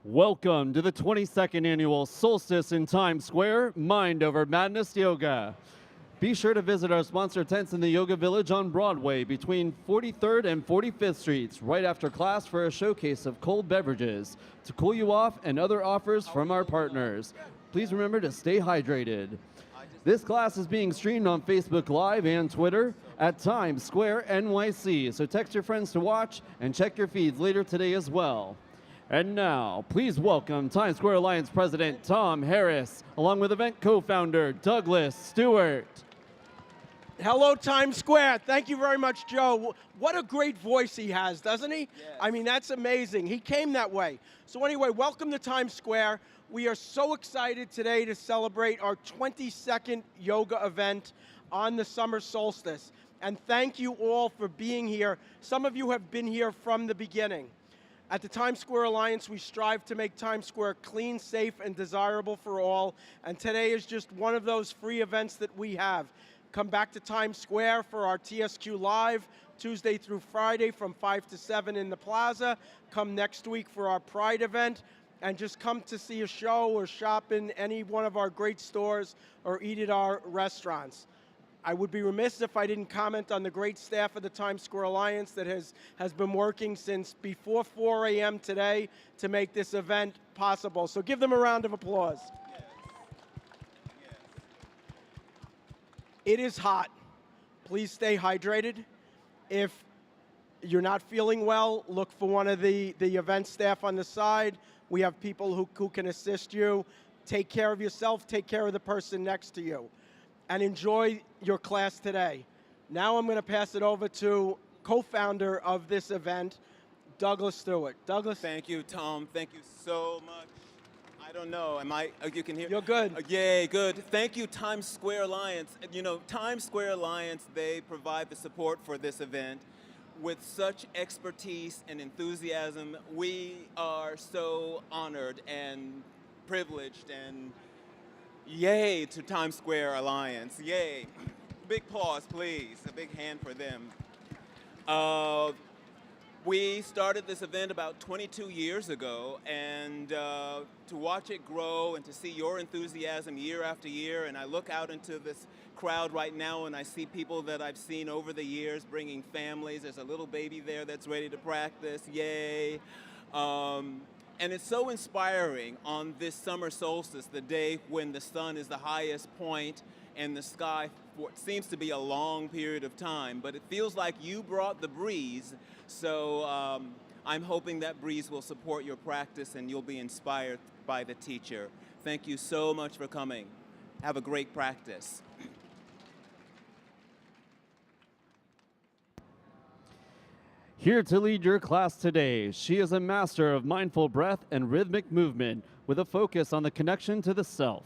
Welcome to the 22nd annual Solstice in Times Square Mind Over Madness Yoga. Be sure to visit our sponsor tents in the Yoga Village on Broadway between 43rd and 45th Streets right after class for a showcase of cold beverages to cool you off and other offers from our partners. Please remember to stay hydrated. This class is being streamed on Facebook Live and Twitter at Times Square NYC, so text your friends to watch and check your feeds later today as well. And now, please welcome Times Square Alliance President Tom Harris, along with event co-founder Douglas Stewart. Hello, Times Square. Thank you very much, Joe. What a great voice he has, doesn't he? Yes. I mean, that's amazing. He came that way. So anyway, welcome to Times Square. We are so excited today to celebrate our 22nd yoga event on the summer solstice. And thank you all for being here. Some of you have been here from the beginning. At the Times Square Alliance, we strive to make Times Square clean, safe, and desirable for all. And today is just one of those free events that we have. Come back to Times Square for our TSQ Live, Tuesday through Friday from 5 to 7 in the plaza. Come next week for our Pride event. And just come to see a show or shop in any one of our great stores or eat at our restaurants. I would be remiss if I didn't comment on the great staff of the Times Square Alliance that has been working since before 4 a.m. today to make this event possible. So give them a round of applause. Yes. Yes. It is hot. Please stay hydrated. If you're not feeling well, look for one of the event staff on the side. We have people who can assist you. Take care of yourself. Take care of the person next to you. And enjoy your class today. Now I'm going to pass it over to co-founder of this event, Douglas Stewart. Douglas? Thank you, Tom. Thank you so much. I don't know. Am I? You can hear? You're good. Yay, good. Thank you, Times Square Alliance. You know, Times Square Alliance, they provide the support for this event. With such expertise and enthusiasm, we are so honored and privileged, and yay to Times Square Alliance, yay. Big applause, please, a big hand for them. We started this event about 22 years ago, and to watch it grow and to see your enthusiasm year after year, and I look out into this crowd right now and I see people that I've seen over the years bringing families. There's a little baby there that's ready to practice, yay. And it's so inspiring on this summer solstice, the day when the sun is the highest point in the sky for what seems to be a long period of time, but it feels like you brought the breeze, so I'm hoping that breeze will support your practice and you'll be inspired by the teacher. Thank you so much for coming. Have a great practice. Here to lead your class today, she is a master of mindful breath and rhythmic movement with a focus on the connection to the self.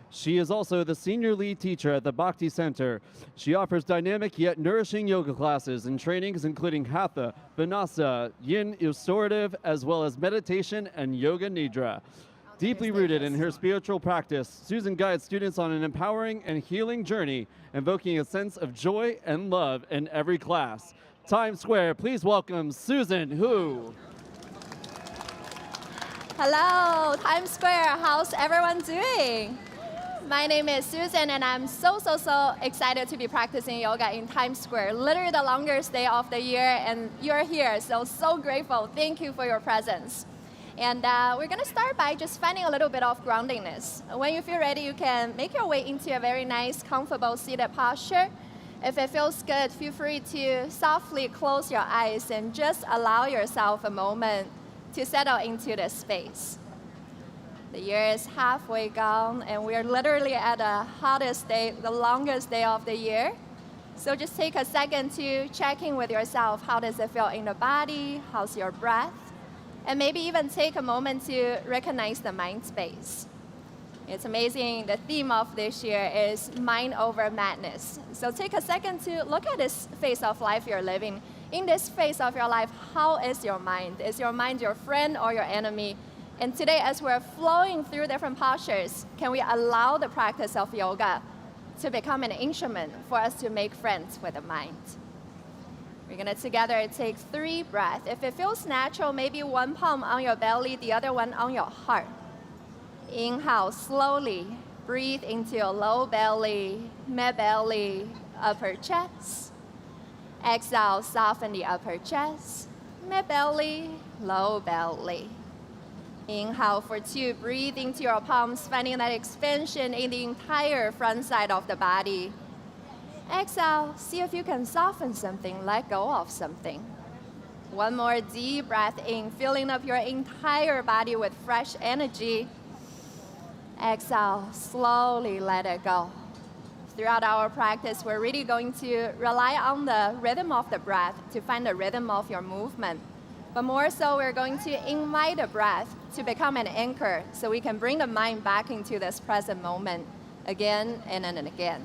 She is also the senior lead teacher at the Bhakti Center. She offers dynamic yet nourishing yoga classes and trainings including Hatha, Vinyasa, Yin Restorative, as well as meditation and Yoga Nidra. Deeply rooted in her spiritual practice, Susan guides students on an empowering and healing journey, invoking a sense of joy and love in every class. Times Square, please welcome Susan Hu. Hello, Times Square. How's everyone doing? My name is Susan, and I'm so excited to be practicing yoga in Times Square. Literally the longest day of the year, and you're here, so grateful. Thank you for your presence. And we're going to start by just finding a little bit of groundingness. When you feel ready, you can make your way into a very nice, comfortable seated posture. If it feels good, feel free to softly close your eyes and just allow yourself a moment to settle into this space. The year is halfway gone, and we're literally at the hottest day, the longest day of the year. So just take a second to check in with yourself. How does it feel in the body? How's your breath? And maybe even take a moment to recognize the mind space. It's amazing. The theme of this year is mind over madness. So take a second to look at this phase of life you're living. In this phase of your life, how is your mind? Is your mind your friend or your enemy? And today, as we're flowing through different postures, can we allow the practice of yoga to become an instrument for us to make friends with the mind? We're gonna together take 3 breaths. If it feels natural, maybe one palm on your belly, the other one on your heart. Inhale slowly. Breathe into your low belly, mid belly, upper chest. Exhale, soften the upper chest, mid belly, low belly. Inhale for 2. Breathe into your palms, finding that expansion in the entire front side of the body. Exhale, see if you can soften something, let go of something. One more deep breath in, filling up your entire body with fresh energy. Exhale, slowly let it go. Throughout our practice, we're really going to rely on the rhythm of the breath to find the rhythm of your movement. But more so, we're going to invite the breath to become an anchor so we can bring the mind back into this present moment again and again.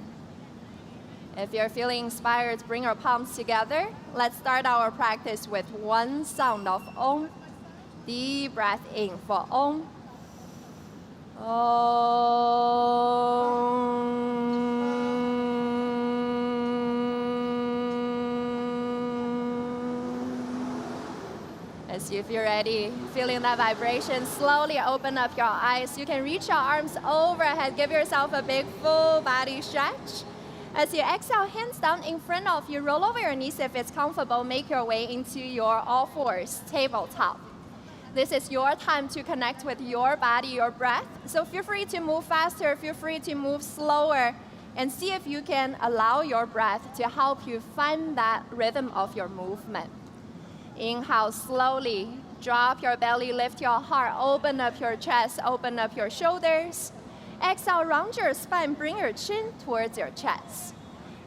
If you're feeling inspired, bring your palms together. Let's start our practice with one sound of Om. Deep breath in for Om. As you feel ready, feeling that vibration, slowly open up your eyes. You can reach your arms overhead. Give yourself a big full body stretch. As you exhale, hands down in front of you, roll over your knees if it's comfortable. Make your way into your all fours, tabletop. This is your time to connect with your body, your breath. So feel free to move faster, feel free to move slower, and see if you can allow your breath to help you find that rhythm of your movement. Inhale slowly, drop your belly, lift your heart, open up your chest, open up your shoulders. Exhale, round your spine, bring your chin towards your chest.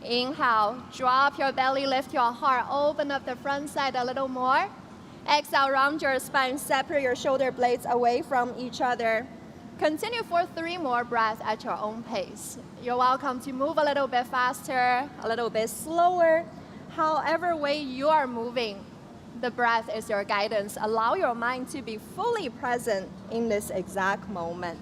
Inhale, drop your belly, lift your heart, open up the front side a little more. Exhale, round your spine, separate your shoulder blades away from each other. Continue for 3 more breaths at your own pace. You're welcome to move a little bit faster, a little bit slower. However way you are moving, the breath is your guidance. Allow your mind to be fully present in this exact moment.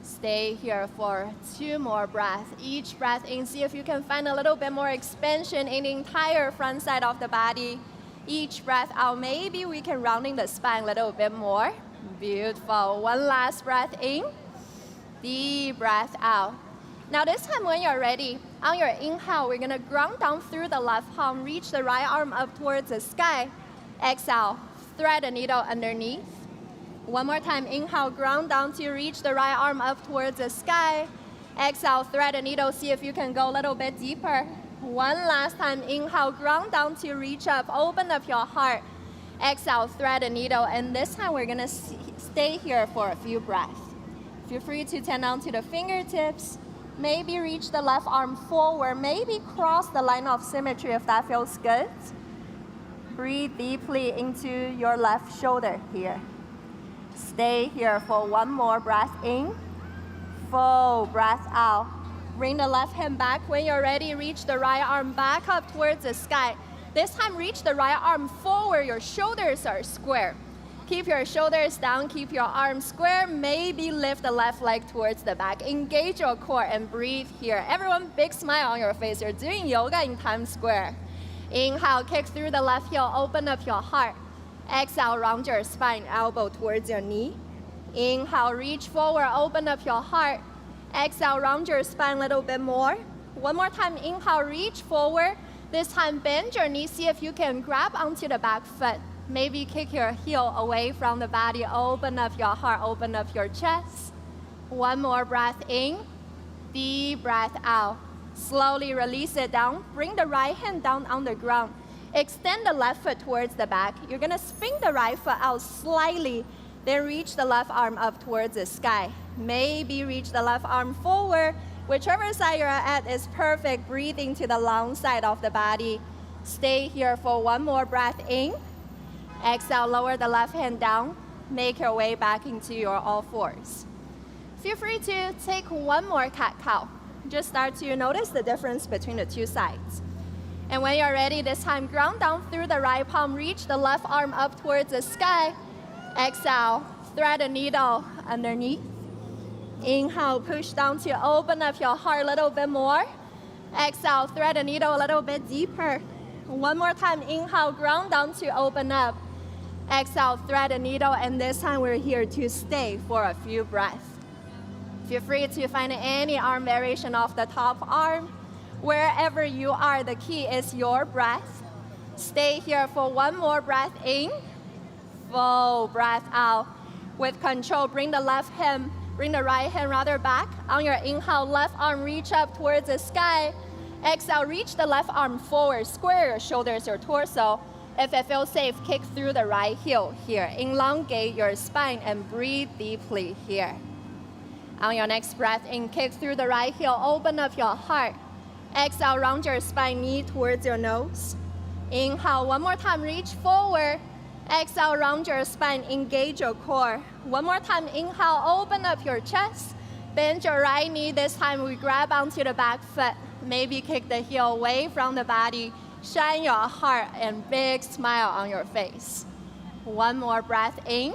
Stay here for 2 more breaths. Each breath in, see if you can find a little bit more expansion in the entire front side of the body. Each breath out, maybe we can rounding the spine a little bit more. Beautiful. One last breath in. Deep breath out. Now this time when you're ready, on your inhale, we're gonna ground down through the left palm, reach the right arm up towards the sky. Exhale, thread the needle underneath. One more time, inhale, ground down to reach the right arm up towards the sky. Exhale, thread the needle, see if you can go a little bit deeper. One last time, inhale, ground down to reach up, open up your heart. Exhale, thread the needle, and this time we're gonna stay here for a few breaths. Feel free to tend down to the fingertips. Maybe reach the left arm forward, maybe cross the line of symmetry if that feels good. Breathe deeply into your left shoulder here. Stay here for 1 more breath in. Full breath out. Bring the left hand back. When you're ready, reach the right arm back up towards the sky. This time, reach the right arm forward. Your shoulders are square. Keep your shoulders down, keep your arms square. Maybe lift the left leg towards the back. Engage your core and breathe here. Everyone, big smile on your face. You're doing yoga in Times Square. Inhale, kick through the left heel, open up your heart. Exhale, round your spine, elbow towards your knee. Inhale, reach forward, open up your heart. Exhale, round your spine a little bit more. One more time, inhale, reach forward. This time, bend your knee, see if you can grab onto the back foot. Maybe kick your heel away from the body, open up your heart, open up your chest. 1 more breath in, deep breath out. Slowly release it down, bring the right hand down on the ground. Extend the left foot towards the back. You're gonna spin the right foot out slightly, then reach the left arm up towards the sky. Maybe reach the left arm forward. Whichever side you're at is perfect. Breathing to the long side of the body. Stay here for 1 more breath in. Exhale, lower the left hand down. Make your way back into your all fours. Feel free to take 1 more cat-cow. Just start to notice the difference between the 2 sides. And when you're ready, this time, ground down through the right palm. Reach the left arm up towards the sky. Exhale, thread a needle underneath. Inhale, push down to open up your heart a little bit more. Exhale, thread a needle a little bit deeper. One more time, inhale, ground down to open up. Exhale, thread the needle, and this time we're here to stay for a few breaths. Feel free to find any arm variation of the top arm. Wherever you are, the key is your breath. Stay here for one more breath in. Full breath out. With control, bring the right hand rather back. On your inhale, left arm reach up towards the sky. Exhale, reach the left arm forward, square your shoulders, your torso. If it feels safe, kick through the right heel here. Elongate your spine and breathe deeply here. On your next breath in, kick through the right heel, open up your heart. Exhale, round your spine, knee towards your nose. Inhale, one more time, reach forward. Exhale, round your spine, engage your core. One more time, inhale, open up your chest. Bend your right knee, this time we grab onto the back foot. Maybe kick the heel away from the body. Shine your heart and big smile on your face. One more breath in.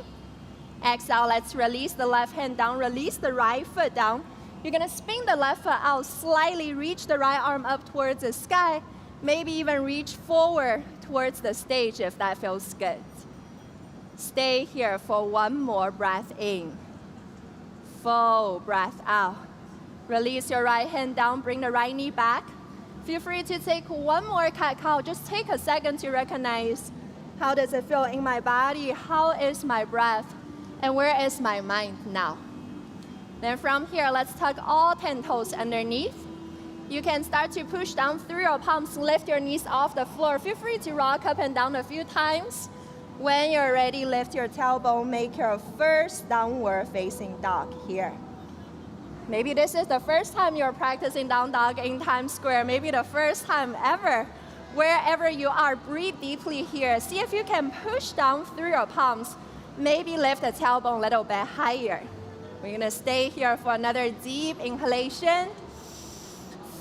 Exhale, let's release the left hand down, release the right foot down. You're gonna spin the left foot out slightly, reach the right arm up towards the sky, maybe even reach forward towards the stage if that feels good. Stay here for one more breath in. Full breath out. Release your right hand down, bring the right knee back. Feel free to take one more cat-cow. Just take a second to recognize, how does it feel in my body? How is my breath? And where is my mind now? Then from here, let's tuck all 10 toes underneath. You can start to push down through your palms, lift your knees off the floor. Feel free to rock up and down a few times. When you're ready, lift your tailbone, make your first downward facing dog here. Maybe this is the first time you're practicing down dog in Times Square, maybe the first time ever. Wherever you are, breathe deeply here. See if you can push down through your palms. Maybe lift the tailbone a little bit higher. We're gonna stay here for another deep inhalation.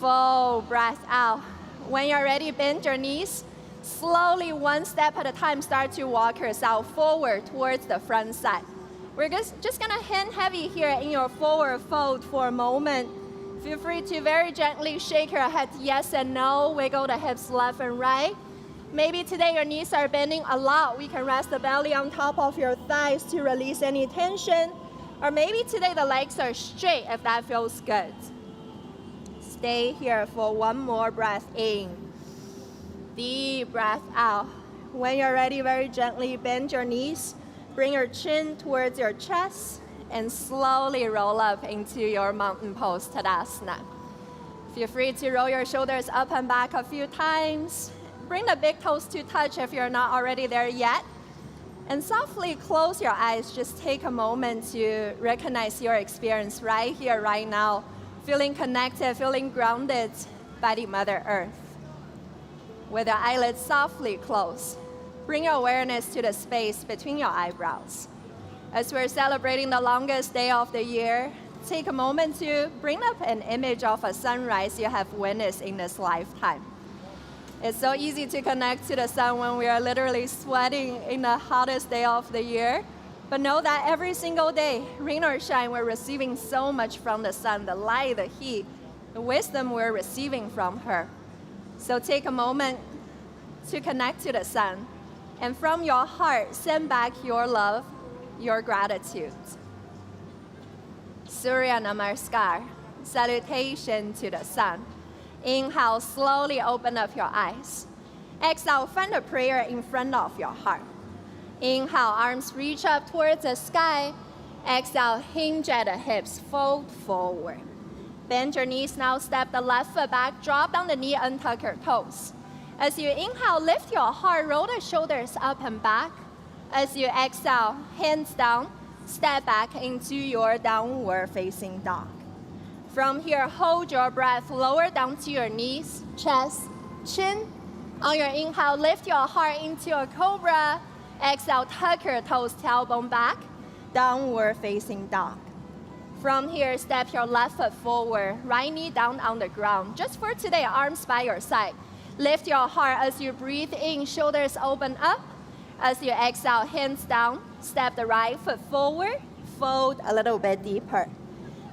Full breath out. When you're ready, bend your knees. Slowly, one step at a time, start to walk yourself forward towards the front side. We're just gonna hand heavy here in your forward fold for a moment. Feel free to very gently shake your head yes and no, wiggle the hips left and right. Maybe today your knees are bending a lot. We can rest the belly on top of your thighs to release any tension. Or maybe today the legs are straight if that feels good. Stay here for one more breath in. Deep breath out. When you're ready, very gently bend your knees. Bring your chin towards your chest and slowly roll up into your mountain pose Tadasana. Feel free to roll your shoulders up and back a few times. Bring the big toes to touch if you're not already there yet. And softly close your eyes. Just take a moment to recognize your experience right here, right now. Feeling connected, feeling grounded by the Mother Earth. With the eyelids softly closed, bring your awareness to the space between your eyebrows. As we're celebrating the longest day of the year, take a moment to bring up an image of a sunrise you have witnessed in this lifetime. It's so easy to connect to the sun when we are literally sweating in the hottest day of the year. But know that every single day, rain or shine, we're receiving so much from the sun, the light, the heat, the wisdom we're receiving from her. So take a moment to connect to the sun. And from your heart, send back your love, your gratitude. Surya Namaskar, salutation to the sun. Inhale, slowly open up your eyes. Exhale, find a prayer in front of your heart. Inhale, arms reach up towards the sky. Exhale, hinge at the hips, fold forward. Bend your knees now, step the left foot back, drop down the knee, untuck your toes. As you inhale, lift your heart, roll the shoulders up and back. As you exhale, hands down, step back into your downward facing dog. From here, hold your breath, lower down to your knees, chest, chin. On your inhale, lift your heart into a cobra. Exhale, tuck your toes, tailbone back, downward facing dog. From here, step your left foot forward, right knee down on the ground. Just for today, arms by your side. Lift your heart as you breathe in, shoulders open up. As you exhale, hands down, step the right foot forward, fold a little bit deeper.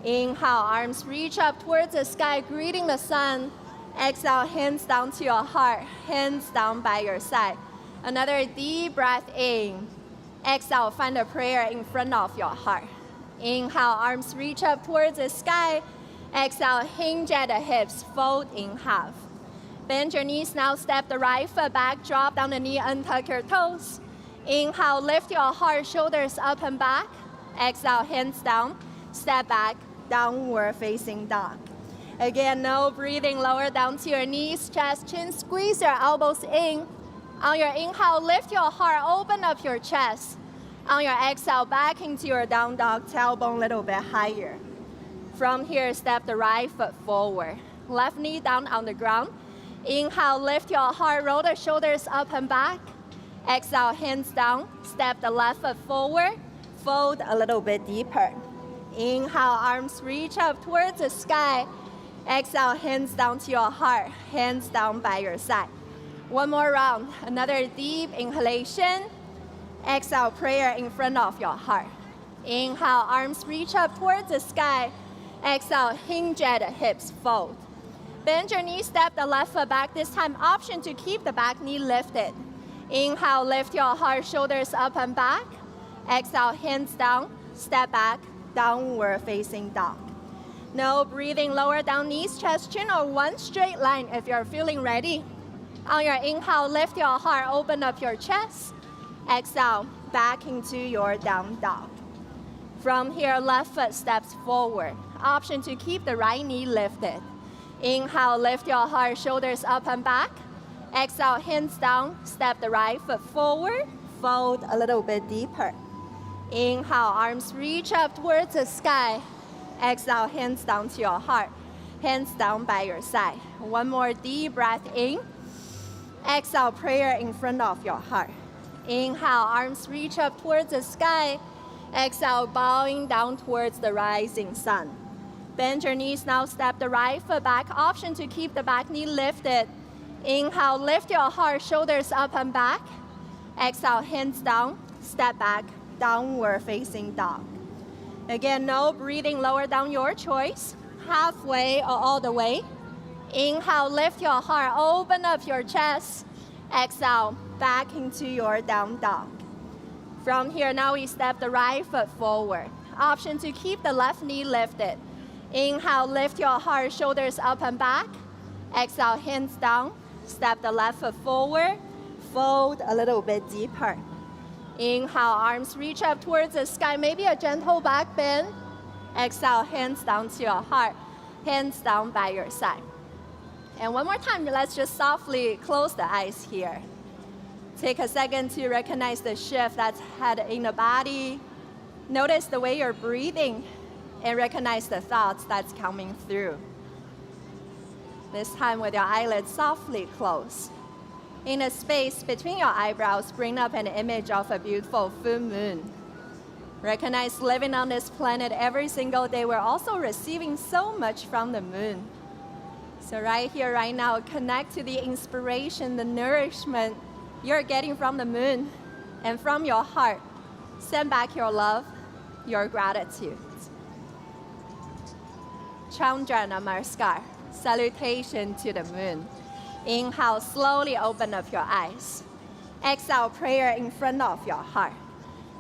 Inhale, arms reach up towards the sky, greeting the sun. Exhale, hands down to your heart, hands down by your side. Another deep breath in. Exhale, find a prayer in front of your heart. Inhale, arms reach up towards the sky. Exhale, hinge at the hips, fold in half. Bend your knees now, step the right foot back, drop down the knee, untuck your toes. Inhale, lift your heart, shoulders up and back. Exhale, hands down, step back, downward facing dog. Again, no breathing, lower down to your knees, chest, chin, squeeze your elbows in. On your inhale, lift your heart, open up your chest. On your exhale, back into your down dog, tailbone a little bit higher. From here, step the right foot forward. Left knee down on the ground. Inhale, lift your heart, roll the shoulders up and back. Exhale, hands down, step the left foot forward, fold a little bit deeper. Inhale, arms reach up towards the sky. Exhale, hands down to your heart, hands down by your side. One more round, another deep inhalation. Exhale, prayer in front of your heart. Inhale, arms reach up towards the sky. Exhale, hinge at the hips, fold. Bend your knee, step the left foot back. This time, option to keep the back knee lifted. Inhale, lift your heart, shoulders up and back. Exhale, hands down, step back, downward facing dog. No breathing, lower down knees, chest, chin, or one straight line if you're feeling ready. On your inhale, lift your heart, open up your chest. Exhale, back into your down dog. From here, left foot steps forward. Option to keep the right knee lifted. Inhale, lift your heart, shoulders up and back. Exhale, hands down, step the right foot forward, fold a little bit deeper. Inhale, arms reach up towards the sky. Exhale, hands down to your heart, hands down by your side. One more deep breath in. Exhale, prayer in front of your heart. Inhale, arms reach up towards the sky. Exhale, bowing down towards the rising sun. Bend your knees now, step the right foot back. Option to keep the back knee lifted. Inhale, lift your heart, shoulders up and back. Exhale, hands down, step back, downward facing dog. Again, no breathing, lower down your choice. Halfway or all the way. Inhale, lift your heart, open up your chest. Exhale, back into your down dog. From here, now we step the right foot forward. Option to keep the left knee lifted. Inhale, lift your heart, shoulders up and back. Exhale, hands down, step the left foot forward, fold a little bit deeper. Inhale, arms reach up towards the sky, maybe a gentle back bend. Exhale, hands down to your heart, hands down by your side. And one more time, let's just softly close the eyes here. Take a second to recognize the shift that's had in the body. Notice the way you're breathing and recognize the thoughts that's coming through. This time with your eyelids softly closed. In the space between your eyebrows, bring up an image of a beautiful full moon. Recognize living on this planet every single day, we're also receiving so much from the moon. So right here, right now, connect to the inspiration, the nourishment you're getting from the moon and from your heart. Send back your love, your gratitude. Chandra Namaskar, salutation to the moon. Inhale, slowly open up your eyes. Exhale, prayer in front of your heart.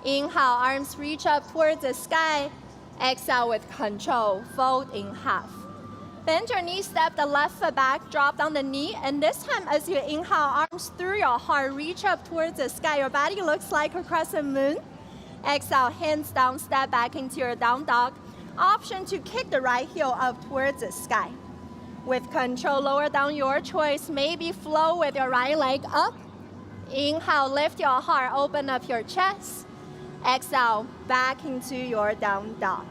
Inhale, arms reach up towards the sky. Exhale with control, fold in half. Bend your knee, step the left foot back, drop down the knee, and this time as you inhale, arms through your heart, reach up towards the sky. Your body looks like a crescent moon. Exhale, hands down, step back into your down dog. Option to kick the right heel up towards the sky. With control, lower down your choice. Maybe flow with your right leg up. Inhale, lift your heart, open up your chest. Exhale, back into your down dog.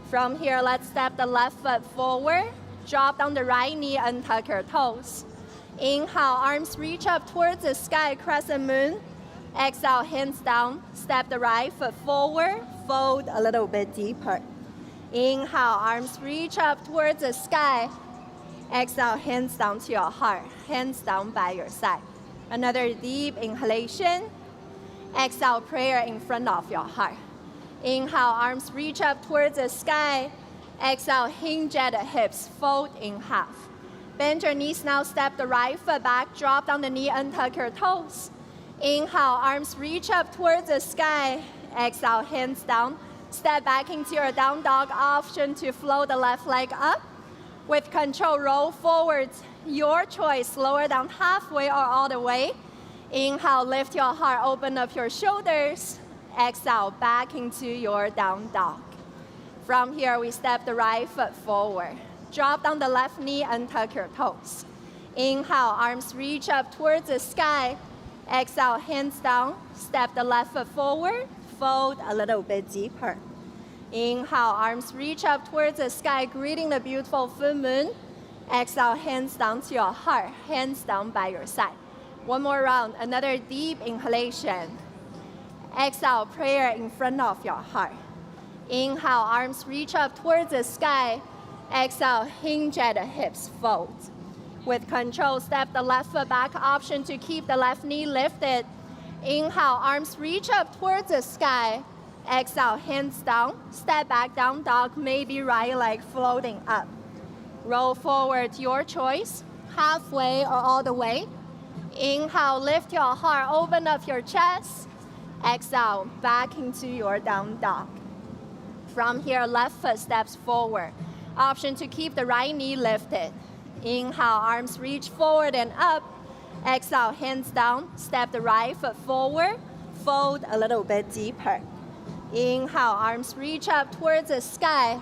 From here, let's step the left foot forward. Drop down the right knee, untuck your toes. Inhale, arms reach up towards the sky, crescent moon. Exhale, hands down, step the right foot forward, fold a little bit deeper. Inhale, arms reach up towards the sky. Exhale, hands down to your heart, hands down by your side. Another deep inhalation. Exhale, prayer in front of your heart. Inhale, arms reach up towards the sky. Exhale, hinge at the hips, fold in half. Bend your knees now, step the right foot back, drop down the knee, untuck your toes. Inhale, arms reach up towards the sky. Exhale, hands down. Step back into your down dog, option to float the left leg up. With control, roll forward. Your choice, lower down halfway or all the way. Inhale, lift your heart, open up your shoulders. Exhale, back into your down dog. From here, we step the right foot forward. Drop down the left knee, untuck your toes. Inhale, arms reach up towards the sky. Exhale, hands down. Step the left foot forward. Fold a little bit deeper. Inhale, arms reach up towards the sky, greeting the beautiful full moon. Exhale, hands down to your heart, hands down by your side. One more round, another deep inhalation. Exhale, prayer in front of your heart. Inhale, arms reach up towards the sky. Exhale, hinge at the hips, fold. With control, step the left foot back, option to keep the left knee lifted. Inhale, arms reach up towards the sky. Exhale, hands down, step back, down dog, maybe right leg floating up. Roll forward, your choice, halfway or all the way. Inhale, lift your heart, open up your chest. Exhale, back into your down dog. From here, left foot steps forward. Option to keep the right knee lifted. Inhale, arms reach forward and up. Exhale, hands down, step the right foot forward, fold a little bit deeper. Inhale, arms reach up towards the sky.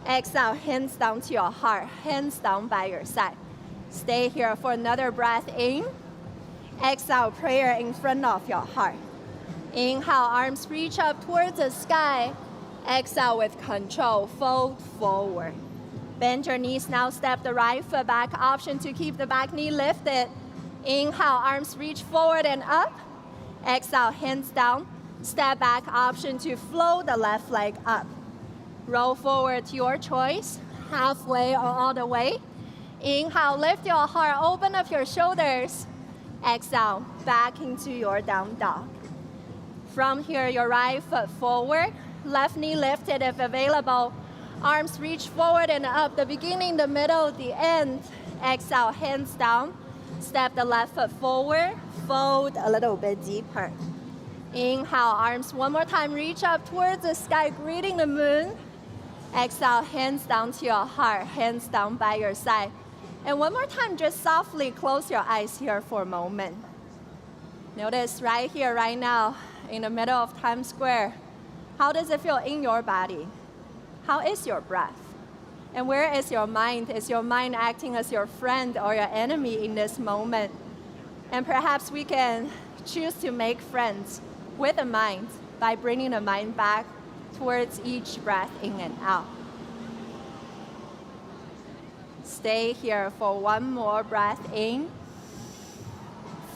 Exhale, hands down to your heart, hands down by your side. Stay here for another breath in. Exhale, prayer in front of your heart. Inhale, arms reach up towards the sky. Exhale, with control, fold forward. Bend your knees now, step the right foot back, option to keep the back knee lifted. Inhale, arms reach forward and up. Exhale, hands down. Step back, option to float the left leg up. Roll forward, your choice, halfway or all the way. Inhale, lift your heart, open up your shoulders. Exhale, back into your down dog. From here, your right foot forward, left knee lifted if available. Arms reach forward and up, the beginning, the middle, the end. Exhale, hands down. Step the left foot forward, fold a little bit deeper. Inhale, arms one more time, reach up towards the sky, greeting the moon. Exhale, hands down to your heart, hands down by your side. And one more time, just softly close your eyes here for a moment. Notice right here, right now, in the middle of Times Square, how does it feel in your body? How is your breath? And where is your mind? Is your mind acting as your friend or your enemy in this moment? And perhaps we can choose to make friends with the mind by bringing the mind back towards each breath in and out. Stay here for one more breath in.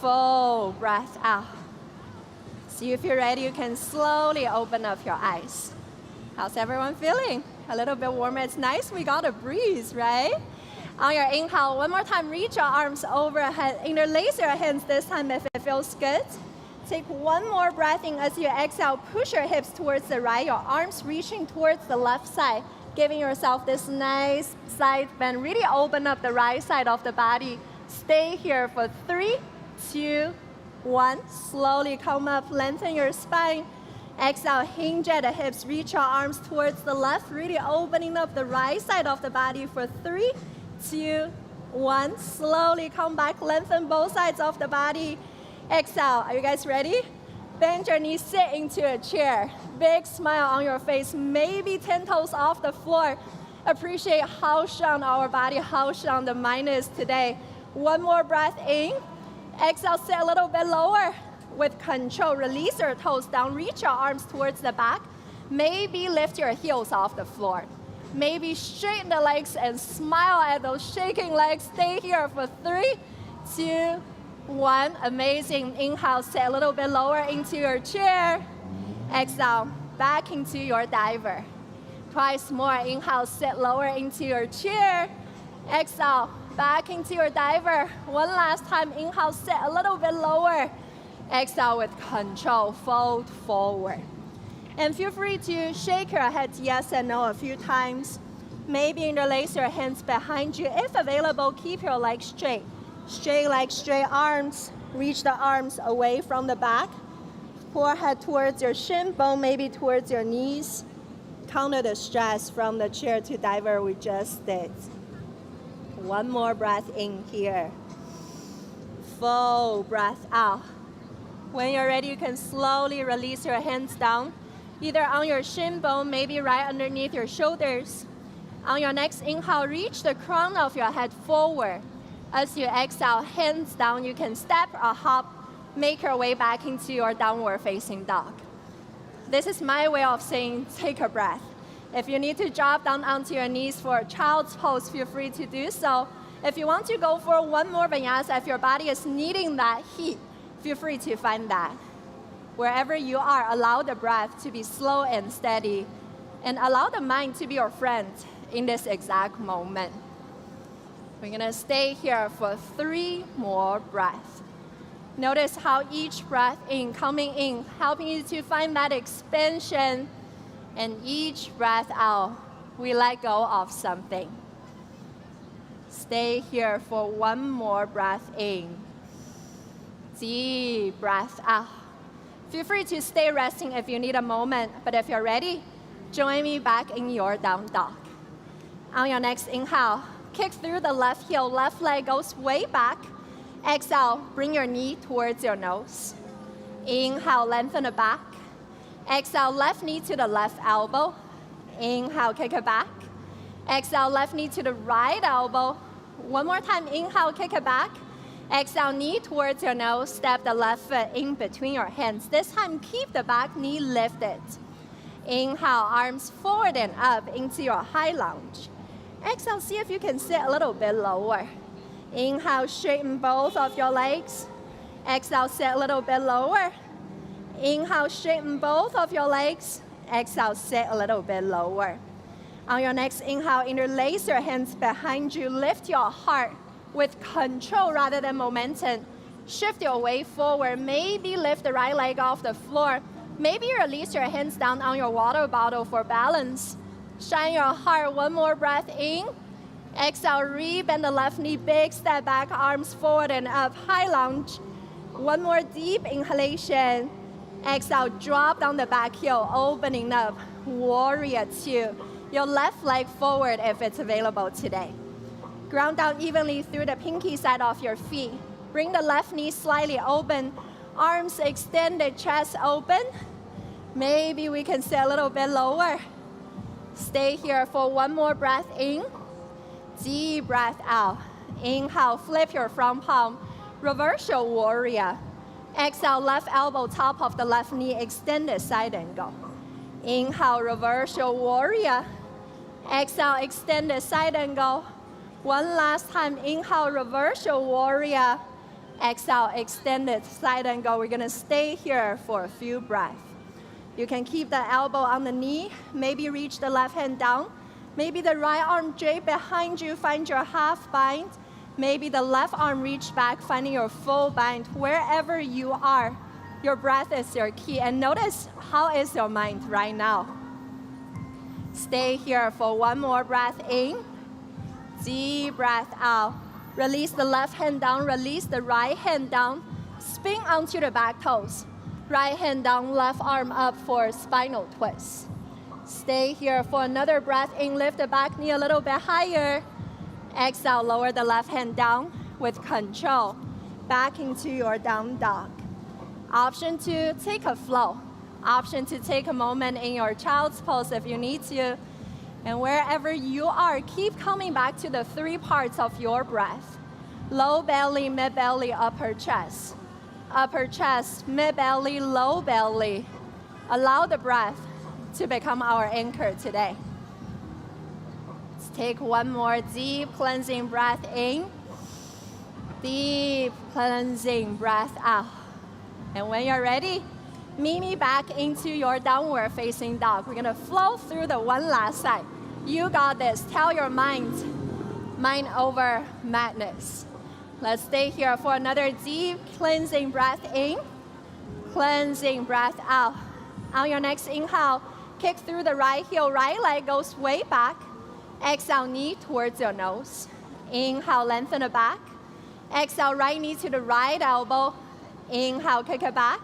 Full breath out. So if you're ready, you can slowly open up your eyes. How's everyone feeling? A little bit warmer. It's nice we got a breeze, right? On your inhale, one more time, reach your arms overhead. Interlace your hands this time if it feels good. Take one more breath in as you exhale. Push your hips towards the right, your arms reaching towards the left side, giving yourself this nice side bend. Really open up the right side of the body. Stay here for 3, 2, 1. Slowly come up, lengthen your spine. Exhale, hinge at the hips, reach your arms towards the left, really opening up the right side of the body for 3, 2, 1. Slowly come back, lengthen both sides of the body. Exhale, are you guys ready? Bend your knees, sit into a chair. Big smile on your face, maybe 10 toes off the floor. Appreciate how strong our body, how strong the mind is today. One more breath in. Exhale, sit a little bit lower. With control, release your toes down, reach your arms towards the back. Maybe lift your heels off the floor. Maybe straighten the legs and smile at those shaking legs. Stay here for 3, 2, 1. Amazing. Inhale, sit a little bit lower into your chair. Exhale, back into your diver. Twice more. Inhale, sit lower into your chair. Exhale, back into your diver. One last time. Inhale, sit a little bit lower. Exhale with control, fold forward. And feel free to shake your head yes and no a few times. Maybe interlace your hands behind you. If available, keep your legs straight. Straight legs, straight arms. Reach the arms away from the back. Forehead towards your shin bone, maybe towards your knees. Counter the stress from the chair to diver we just did. One more breath in here. Full breath out. When you're ready, you can slowly release your hands down, either on your shin bone, maybe right underneath your shoulders. On your next inhale, reach the crown of your head forward. As you exhale, hands down, you can step or hop, make your way back into your downward facing dog. This is my way of saying take a breath. If you need to drop down onto your knees for a child's pose, feel free to do so. If you want to go for one more vinyasa, if your body is needing that heat, feel free to find that. Wherever you are, allow the breath to be slow and steady, and allow the mind to be your friend in this exact moment. We're gonna stay here for 3 more breaths. Notice how each breath in, coming in, helping you to find that expansion, and each breath out, we let go of something. Stay here for 1 more breath in. Deep breath out. Feel free to stay resting if you need a moment, but if you're ready, join me back in your down dog. On your next inhale, kick through the left heel, left leg goes way back. Exhale, bring your knee towards your nose. Inhale, lengthen the back. Exhale, left knee to the left elbow. Inhale, kick it back. Exhale, left knee to the right elbow. One more time, inhale, kick it back. Exhale, knee towards your nose, step the left foot in between your hands. This time, keep the back knee lifted. Inhale, arms forward and up into your high lunge. Exhale, see if you can sit a little bit lower. Inhale, straighten both of your legs. Exhale, sit a little bit lower. Inhale, straighten both of your legs. Exhale, sit a little bit lower. On your next inhale, interlace your hands behind you. Lift your heart with control rather than momentum. Shift your weight forward. Maybe lift the right leg off the floor. Maybe release your hands down on your water bottle for balance. Shine your heart, 1 more breath in. Exhale, rebend the left knee, big step back, arms forward and up, high lunge. 1 more deep inhalation. Exhale, drop down the back heel, opening up, warrior 2. Your left leg forward if it's available today. Ground down evenly through the pinky side of your feet. Bring the left knee slightly open, arms extended, chest open. Maybe we can sit a little bit lower. Stay here for 1 more breath in. Deep breath out. Inhale, flip your front palm. Reverse your warrior. Exhale, left elbow, top of the left knee, extended side angle. Inhale, reverse your warrior. Exhale, extended side angle. One last time, inhale, reverse your warrior. Exhale, extended side angle. We're gonna stay here for a few breaths. You can keep the elbow on the knee, maybe reach the left hand down. Maybe the right arm drape behind you, find your half bind. Maybe the left arm reach back, finding your full bind. Wherever you are, your breath is your key. And notice, how is your mind right now? Stay here for 1 more breath in. Deep breath out. Release the left hand down, release the right hand down. Spin onto the back toes. Right hand down, left arm up for spinal twist. Stay here for another breath in. Lift the back knee a little bit higher. Exhale, lower the left hand down with control. Back into your down dog. Option 2, take a flow. Option to take a moment in your child's pose if you need to. And wherever you are, keep coming back to the 3 parts of your breath. Low belly, mid belly, upper chest. Upper chest, mid belly, low belly. Allow the breath to become our anchor today. Let's take 1 more deep cleansing breath in. Deep cleansing breath out. And when you're ready, meet me back into your downward facing dog. We're gonna flow through the one last side. You got this. Tell your mind over madness. Let's stay here for another deep cleansing breath in. Cleansing breath out. On your next inhale, kick through the right heel, right leg goes way back. Exhale, knee towards your nose. Inhale, lengthen the back. Exhale, right knee to the right elbow. Inhale, kick it back.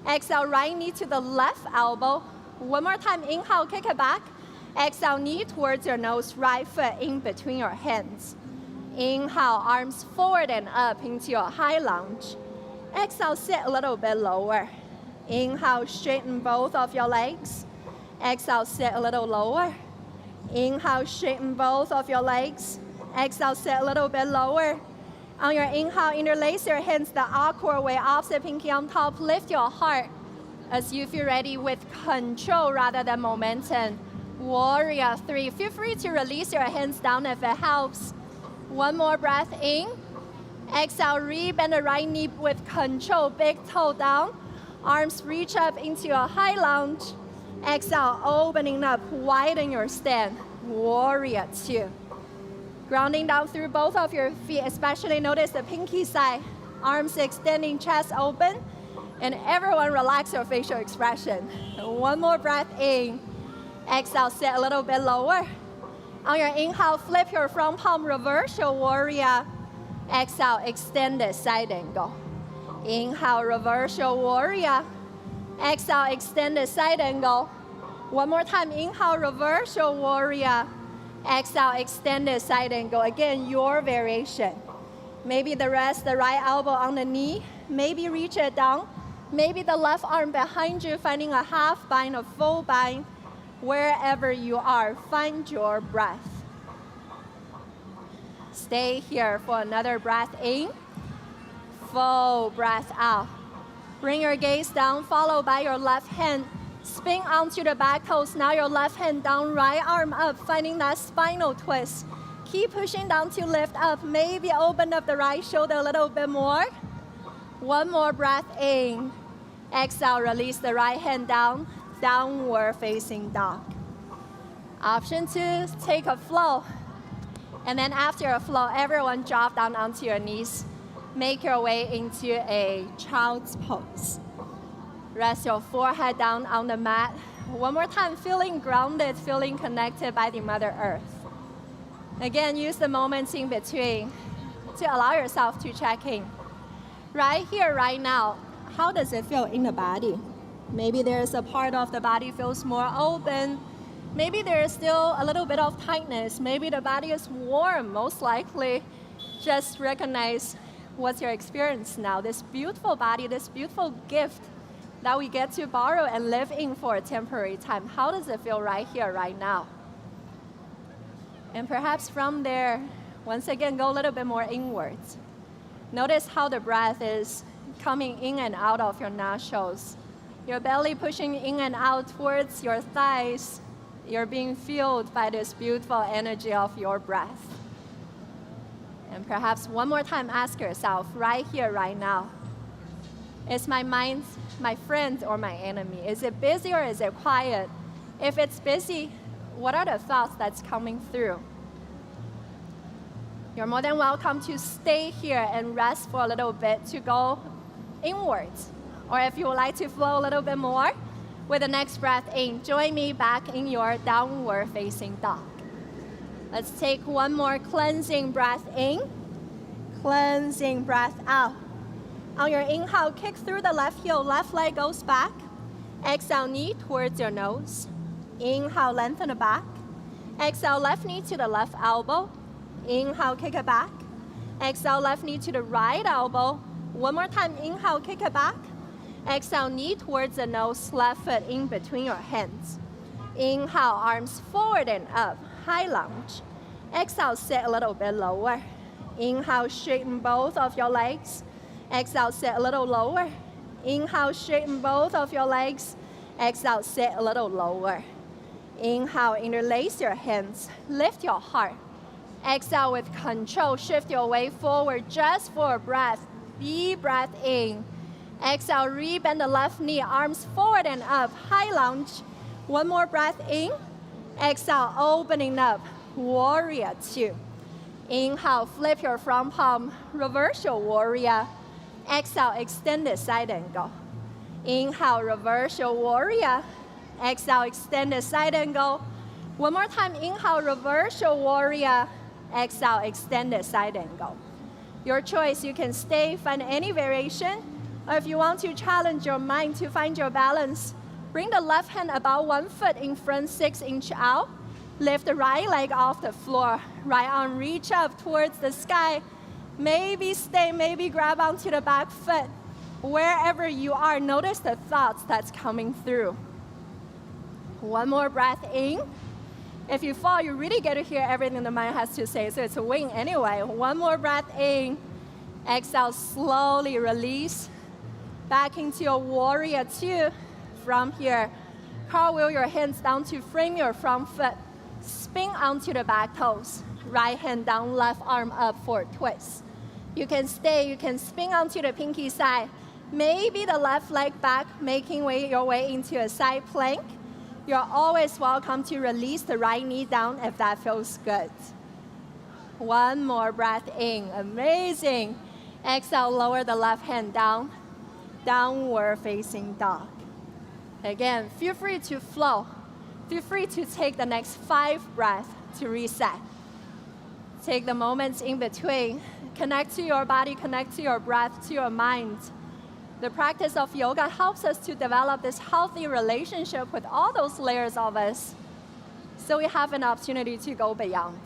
Exhale, right knee to the left elbow. One more time, inhale, kick it back. Exhale, knee towards your nose, right foot in between your hands. Inhale, arms forward and up into your high lunge. Exhale, sit a little bit lower. Inhale, straighten both of your legs. Exhale, sit a little lower. Inhale, straighten both of your legs. Exhale, sit a little bit lower. On your inhale, interlace your hands the awkward way, opposite pinky on top. Lift your heart as you feel ready with control rather than momentum. Warrior 3. Feel free to release your hands down if it helps. One more breath in. Exhale, rebend the right knee with control. Big toe down. Arms reach up into your high lunge. Exhale, opening up, widen your stand. Warrior 2. Grounding down through both of your feet, especially notice the pinky side. Arms extending, chest open. And everyone relax your facial expression. One more breath in. Exhale, sit a little bit lower. On your inhale, flip your front palm, reverse your warrior. Exhale, extended side angle. Inhale, reverse your warrior. Exhale, extended side angle. One more time, inhale, reverse your warrior. Exhale, extended side angle. Again, your variation. Maybe the rest, the right elbow on the knee. Maybe reach it down. Maybe the left arm behind you, finding a half bind, a full bind. Wherever you are, find your breath. Stay here for another breath in. Full breath out. Bring your gaze down, followed by your left hand. Spin onto the back toes. Now your left hand down, right arm up, finding that spinal twist. Keep pushing down to lift up. Maybe open up the right shoulder a little bit more. One more breath in. Exhale, release the right hand down, downward facing dog. Option 2, take a flow. And then after a flow, everyone drop down onto your knees. Make your way into a child's pose. Rest your forehead down on the mat. One more time, feeling grounded, feeling connected by the Mother Earth. Again, use the moments in between to allow yourself to check in. Right here, right now, how does it feel in the body? Maybe there's a part of the body feels more open. Maybe there's still a little bit of tightness. Maybe the body is warm, most likely. Just recognize what's your experience now. This beautiful body, this beautiful gift that we get to borrow and live in for a temporary time. How does it feel right here, right now? And perhaps from there, once again, go a little bit more inwards. Notice how the breath is coming in and out of your nostrils. Your belly pushing in and out towards your thighs. You're being fueled by this beautiful energy of your breath. And perhaps one more time, ask yourself, right here, right now, is my mind my friend or my enemy? Is it busy or is it quiet? If it's busy, what are the thoughts that's coming through? You're more than welcome to stay here and rest for a little bit to go inwards. Or if you would like to flow a little bit more, with the next breath in, join me back in your downward facing dog. Let's take one more cleansing breath in, cleansing breath out. On your inhale, kick through the left heel, left leg goes back. Exhale, knee towards your nose. Inhale, lengthen the back. Exhale, left knee to the left elbow. Inhale, kick it back. Exhale, left knee to the right elbow. One more time, inhale, kick it back. Exhale, knee towards the nose, left foot in between your hands. Inhale, arms forward and up, high lunge. Exhale, sit a little bit lower. Inhale, straighten both of your legs. Exhale, sit a little lower. Inhale, straighten both of your legs. Exhale, sit a little lower. Inhale, interlace your hands. Lift your heart. Exhale with control. Shift your weight forward just for a breath. Deep breath in. Exhale, rebend the left knee, arms forward and up, high lunge. One more breath in. Exhale, opening up, warrior two. Inhale, flip your front palm, reverse your warrior. Exhale, extended side angle. Inhale, reverse your warrior. Exhale, extended side angle. One more time, inhale, reverse your warrior. Exhale, extended side angle. Your choice, you can stay, find any variation, or if you want to challenge your mind to find your balance, bring the left hand about 1 foot in front, 6 inches out. Lift the right leg off the floor. Right arm reach up towards the sky. Maybe stay, maybe grab onto the back foot. Wherever you are, notice the thoughts that's coming through. One more breath in. If you fall, you really get to hear everything the mind has to say, so it's a win anyway. One more breath in. Exhale, slowly release. Back into your warrior two. From here, cartwheel your hands down to frame your front foot. Spin onto the back toes. Right hand down, left arm up for a twist. You can stay, you can spin onto the pinky side. Maybe the left leg back, making your way into a side plank. You're always welcome to release the right knee down if that feels good. One more breath in, amazing. Exhale, lower the left hand down. Downward facing dog. Again, feel free to flow. Feel free to take the next 5 breaths to reset. Take the moments in between. Connect to your body, connect to your breath, to your mind. The practice of yoga helps us to develop this healthy relationship with all those layers of us, so we have an opportunity to go beyond.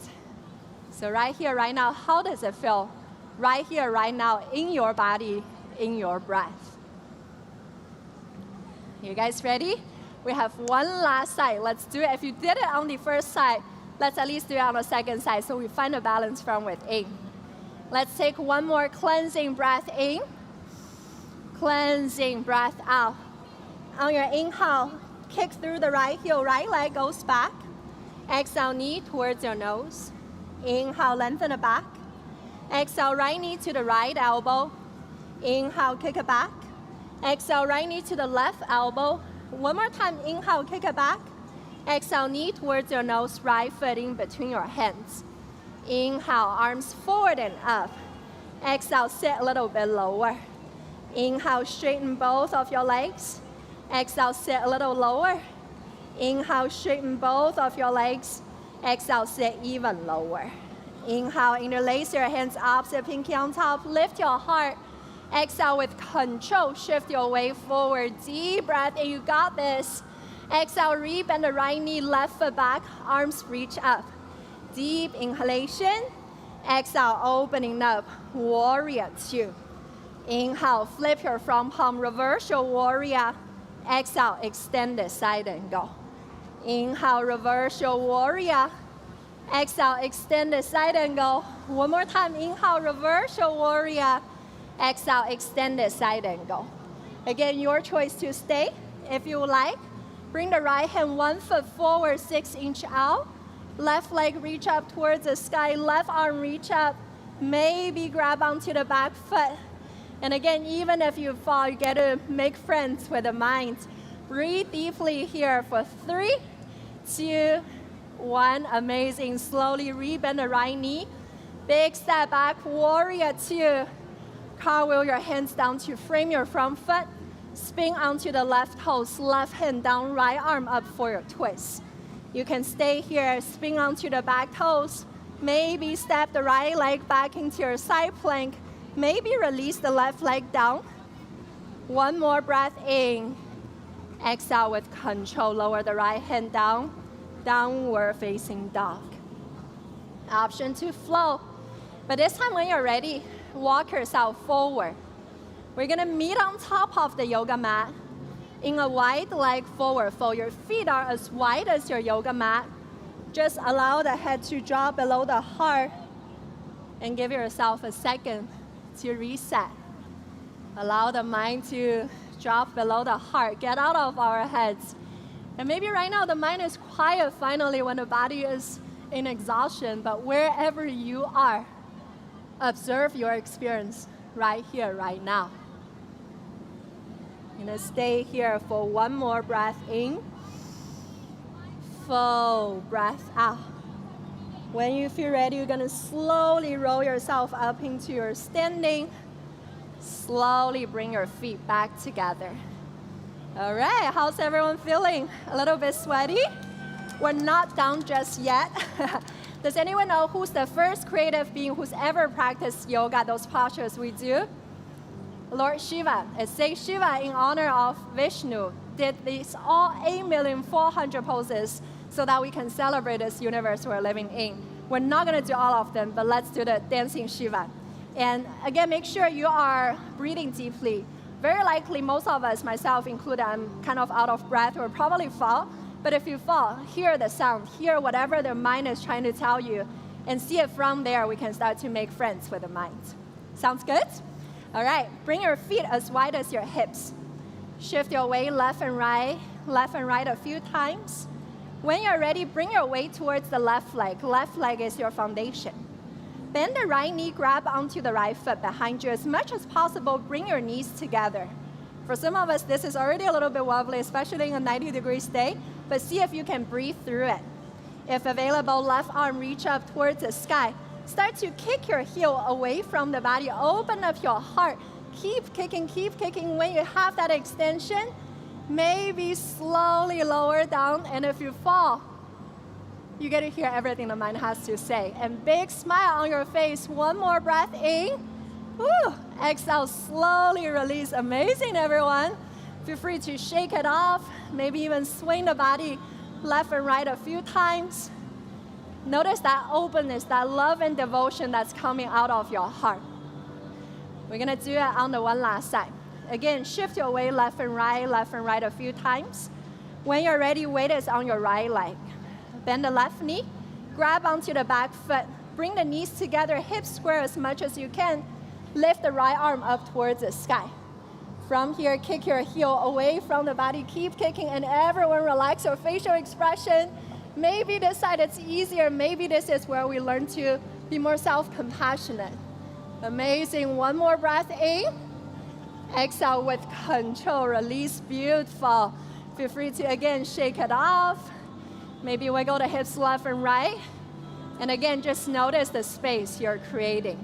So right here, right now, how does it feel? Right here, right now, in your body, in your breath. You guys ready? We have one last side. Let's do it. If you did it on the first side, let's at least do it on the second side so we find a balance from within. Let's take one more cleansing breath in. Cleansing breath out. On your inhale, kick through the right heel, right leg goes back. Exhale, knee towards your nose. Inhale, lengthen the back. Exhale, right knee to the right elbow. Inhale, kick it back. Exhale, right knee to the left elbow. One more time, inhale, kick it back. Exhale, knee towards your nose, right foot in between your hands. Inhale, arms forward and up. Exhale, sit a little bit lower. Inhale, straighten both of your legs. Exhale, sit a little lower. Inhale, straighten both of your legs. Exhale, sit even lower. Inhale, interlace your hands opposite pinky on top. Lift your heart. Exhale with control. Shift your weight forward. Deep breath in. You got this. Exhale, rebend the right knee, left foot back. Arms reach up. Deep inhalation. Exhale, opening up. Warrior two. Inhale, flip your front palm, reverse your warrior. Exhale, extend the side angle. Inhale, reverse your warrior. Exhale, extend the side angle. One more time, inhale, reverse your warrior. Exhale, extend the side angle. Again, your choice to stay. If you like, bring the right hand 1 foot forward, 6 inches out. Left leg reach up towards the sky. Left arm reach up. Maybe grab onto the back foot. And again, even if you fall, you get to make friends with the mind. Breathe deeply here for 3, 2, 1. Amazing. Slowly rebend the right knee. Big step back, warrior two. Cartwheel your hands down to frame your front foot. Spin onto the left toes, left hand down, right arm up for your twist. You can stay here, spin onto the back toes. Maybe step the right leg back into your side plank. Maybe release the left leg down. One more breath in. Exhale with control, lower the right hand down. Downward facing dog. Option to flow. But this time when you're ready, walk yourself forward. We're gonna meet on top of the yoga mat in a wide leg forward fold. Your feet are as wide as your yoga mat. Just allow the head to drop below the heart and give yourself a second to reset. Allow the mind to drop below the heart. Get out of our heads. And maybe right now the mind is quiet finally when the body is in exhaustion, but wherever you are, observe your experience right here, right now. You're gonna stay here for one more breath in. Full breath out. When you feel ready, you're gonna slowly roll yourself up into your standing. Slowly bring your feet back together. All right, how's everyone feeling? A little bit sweaty? we're not done just yet. Does anyone know who's the first creative being who's ever practiced yoga, those postures we do? Lord Shiva. It says Shiva, in honor of Vishnu, did these all 8,400,000 poses so that we can celebrate this universe we're living in. We're not going to do all of them, but let's do the dancing Shiva. And again, make sure you are breathing deeply. Very likely, most of us, myself included, I'm kind of out of breath, will probably fall. But if you fall, hear the sound, hear whatever the mind is trying to tell you, and see it from there, we can start to make friends with the mind. Sounds good? All right, bring your feet as wide as your hips. Shift your weight left and right a few times. When you're ready, bring your weight towards the left leg. Left leg is your foundation. Bend the right knee, grab onto the right foot behind you. As much as possible, bring your knees together. For some of us, this is already a little bit wobbly, especially in a 90-degree day, but see if you can breathe through it. If available, left arm reach up towards the sky. Start to kick your heel away from the body. Open up your heart. Keep kicking, keep kicking. When you have that extension, maybe slowly lower down, and if you fall, you get to hear everything the mind has to say. And big smile on your face. One more breath in. Woo. Exhale, slowly release. Amazing, everyone. Feel free to shake it off. Maybe even swing the body left and right a few times. Notice that openness, that love and devotion that's coming out of your heart. We're going to do it on the one last side. Again, shift your weight left and right a few times. When you're ready, weight is on your right leg. Bend the left knee, grab onto the back foot. Bring the knees together, hips square as much as you can. Lift the right arm up towards the sky. From here, kick your heel away from the body. Keep kicking, and everyone relax your facial expression. Maybe this side it's easier. Maybe this is where we learn to be more self-compassionate. Amazing. One more breath in. Exhale with control. Release. Beautiful. Feel free to, again, shake it off. Maybe wiggle the hips left and right. And again, just notice the space you're creating.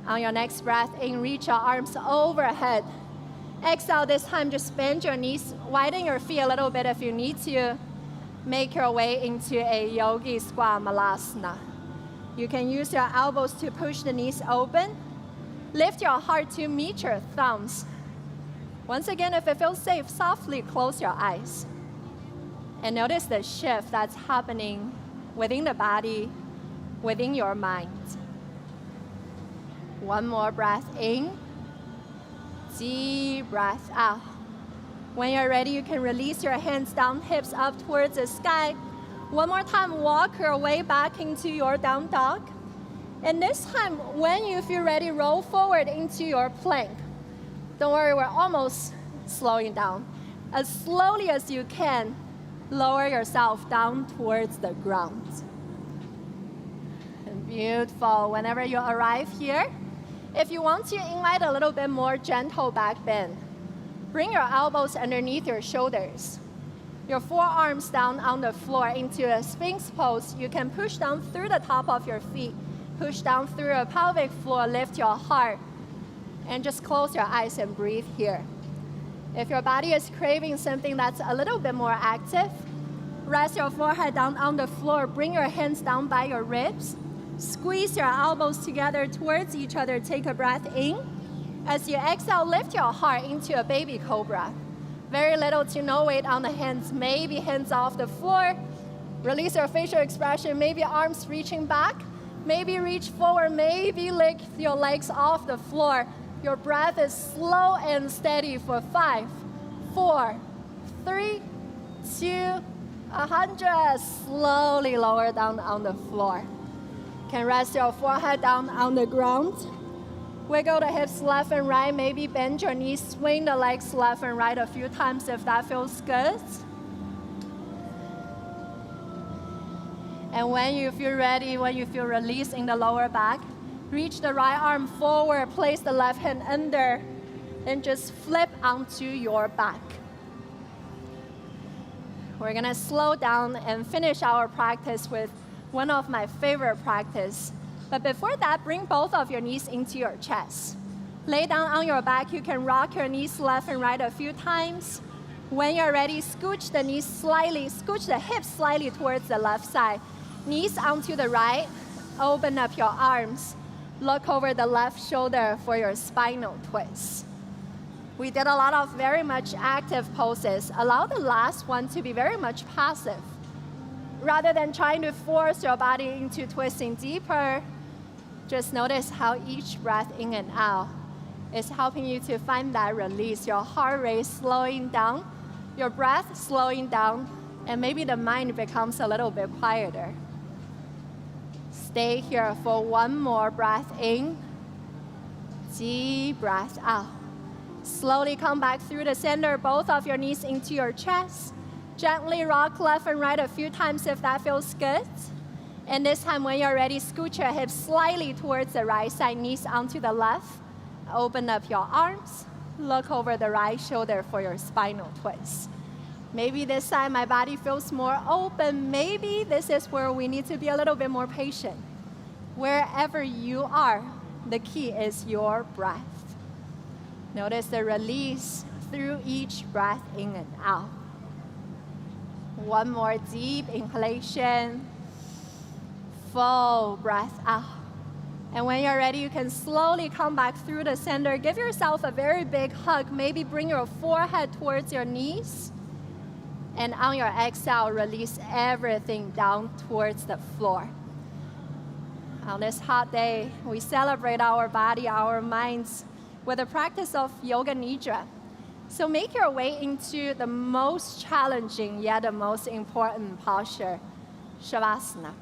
On your next breath in, reach your arms overhead. Exhale this time, just bend your knees, widen your feet a little bit if you need to. Make your way into a yogi squat malasana. You can use your elbows to push the knees open. Lift your heart to meet your thumbs. Once again, if it feels safe, softly close your eyes. And notice the shift that's happening within the body, within your mind. One more breath in. Deep breath out. When you're ready, you can release your hands down, hips up towards the sky. One more time, walk your way back into your down dog. And this time, when you feel ready, roll forward into your plank. Don't worry, we're almost slowing down. As slowly as you can, lower yourself down towards the ground. And beautiful. Whenever you arrive here, if you want to invite a little bit more gentle back bend, bring your elbows underneath your shoulders. Your forearms down on the floor into a Sphinx pose. You can push down through the top of your feet, push down through a pelvic floor, lift your heart, and just close your eyes and breathe here. If your body is craving something that's a little bit more active, rest your forehead down on the floor, bring your hands down by your ribs, squeeze your elbows together towards each other, take a breath in. As you exhale, lift your heart into a baby cobra. Very little to no weight on the hands, maybe hands off the floor. Release your facial expression, maybe arms reaching back, maybe reach forward, maybe lift your legs off the floor. Your breath is slow and steady for 5, 4, 3, 2, 100. Slowly lower down on the floor. Can rest your forehead down on the ground. Wiggle the hips left and right. Maybe bend your knees, swing the legs left and right a few times if that feels good. And when you feel ready, when you feel release in the lower back, reach the right arm forward, place the left hand under, and just flip onto your back. We're gonna slow down and finish our practice with one of my favorite practice. But before that, bring both of your knees into your chest. Lay down on your back. You can rock your knees left and right a few times. When you're ready, scooch the knees slightly, scooch the hips slightly towards the left side. Knees onto the right, open up your arms. Look over the left shoulder for your spinal twist. We did a lot of very much active poses. Allow the last one to be very much passive. Rather than trying to force your body into twisting deeper, just notice how each breath in and out is helping you to find that release. Your heart rate slowing down, your breath slowing down, and maybe the mind becomes a little bit quieter. Stay here for one more breath in. Deep breath out. Slowly come back through the center, both of your knees into your chest. Gently rock left and right a few times if that feels good. And this time when you're ready, scoot your hips slightly towards the right side, knees onto the left. Open up your arms. Look over the right shoulder for your spinal twist. Maybe this time my body feels more open. Maybe this is where we need to be a little bit more patient. Wherever you are, the key is your breath. Notice the release through each breath in and out. One more deep inhalation. Full breath out. And when you're ready, you can slowly come back through the center. Give yourself a very big hug. Maybe bring your forehead towards your knees. And on your exhale, release everything down towards the floor. On this hot day, we celebrate our body, our minds, with the practice of Yoga Nidra. So make your way into the most challenging yet the most important posture, Shavasana.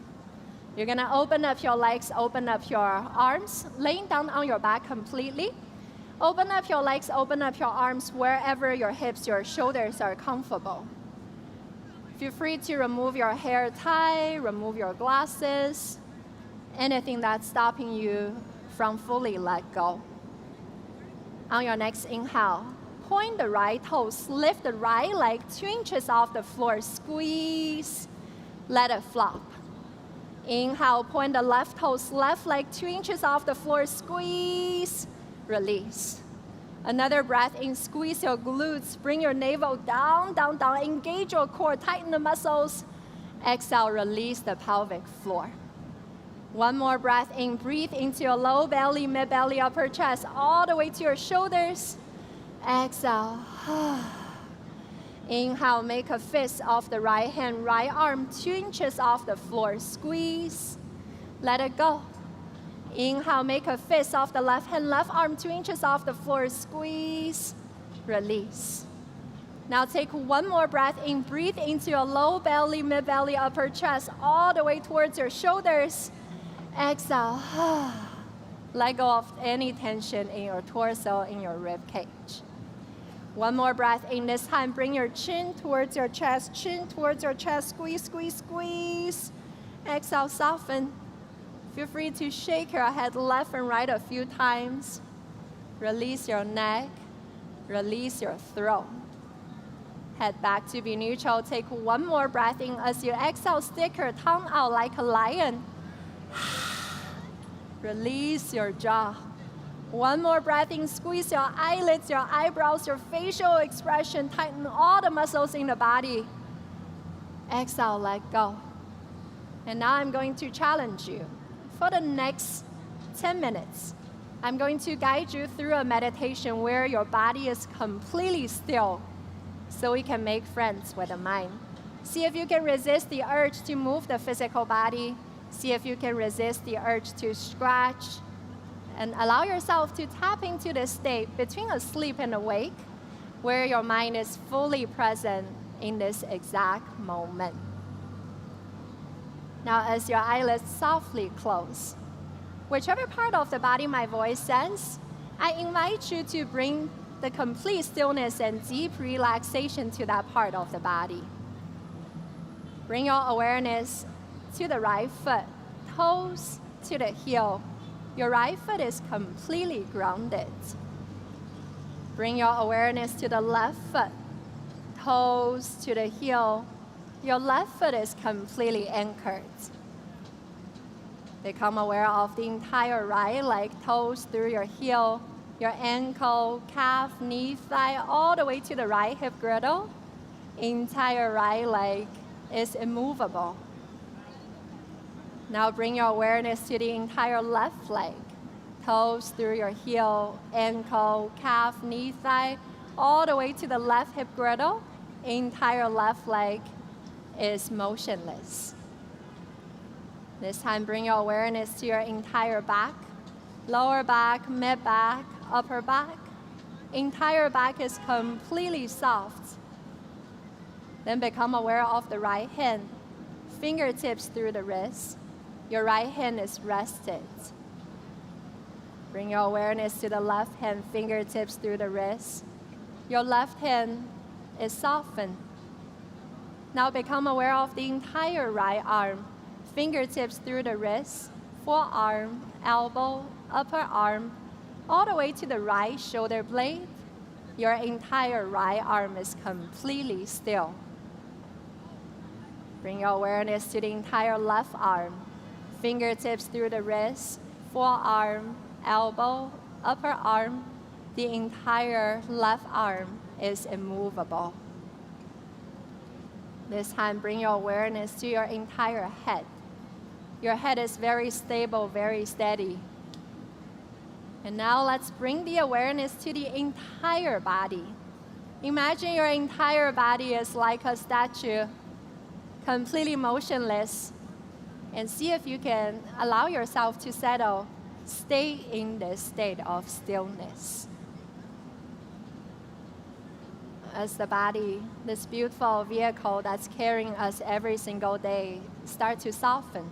You're gonna open up your legs, open up your arms, laying down on your back completely. Open up your legs, open up your arms wherever your hips, your shoulders are comfortable. Feel free to remove your hair tie, remove your glasses, anything that's stopping you from fully let go. On your next inhale, point the right toes, lift the right leg 2 inches off the floor, squeeze, let it flop. Inhale, point the left toes, left leg 2 inches off the floor, squeeze, release. Another breath in, squeeze your glutes, bring your navel down, down, down, engage your core, tighten the muscles. Exhale, release the pelvic floor. One more breath in, breathe into your low belly, mid belly, upper chest, all the way to your shoulders. Exhale. Inhale, make a fist of the right hand, right arm 2 inches off the floor, squeeze, let it go. Inhale, make a fist of the left hand, left arm 2 inches off the floor, squeeze, release. Now take one more breath in, breathe into your low belly, mid belly, upper chest, all the way towards your shoulders. Exhale. Let go of any tension in your torso, in your rib cage. One more breath in. This time, bring your chin towards your chest, squeeze, squeeze, squeeze. Exhale, soften. Feel free to shake your head left and right a few times. Release your neck, release your throat. Head back to be neutral. Take one more breath in. As you exhale, stick your tongue out like a lion. Release your jaw. One more breath in, squeeze your eyelids, your eyebrows, your facial expression, tighten all the muscles in the body. Exhale, let go. And now I'm going to challenge you. For the next 10 minutes, I'm going to guide you through a meditation where your body is completely still so we can make friends with the mind. See if you can resist the urge to move the physical body. See if you can resist the urge to scratch, and allow yourself to tap into the state between asleep and awake, where your mind is fully present in this exact moment. Now, as your eyelids softly close, whichever part of the body my voice sends, I invite you to bring the complete stillness and deep relaxation to that part of the body. Bring your awareness to the right foot, toes to the heel. Your right foot is completely grounded. Bring your awareness to the left foot, toes to the heel. Your left foot is completely anchored. Become aware of the entire right leg, toes through your heel, your ankle, calf, knee, thigh, all the way to the right hip girdle. Entire right leg is immovable. Now bring your awareness to the entire left leg. Toes through your heel, ankle, calf, knee, thigh, all the way to the left hip girdle. Entire left leg is motionless. This time, bring your awareness to your entire back, lower back, mid back, upper back. Entire back is completely soft. Then become aware of the right hand, fingertips through the wrist. Your right hand is rested. Bring your awareness to the left hand, fingertips through the wrist. Your left hand is softened. Now become aware of the entire right arm, fingertips through the wrist, forearm, elbow, upper arm, all the way to the right shoulder blade. Your entire right arm is completely still. Bring your awareness to the entire left arm, fingertips through the wrist, forearm, elbow, upper arm. The entire left arm is immovable. This time, bring your awareness to your entire head. Your head is very stable, very steady. And now let's bring the awareness to the entire body. Imagine your entire body is like a statue, completely motionless. And see if you can allow yourself to settle, stay in this state of stillness. As the body, this beautiful vehicle that's carrying us every single day, start to soften.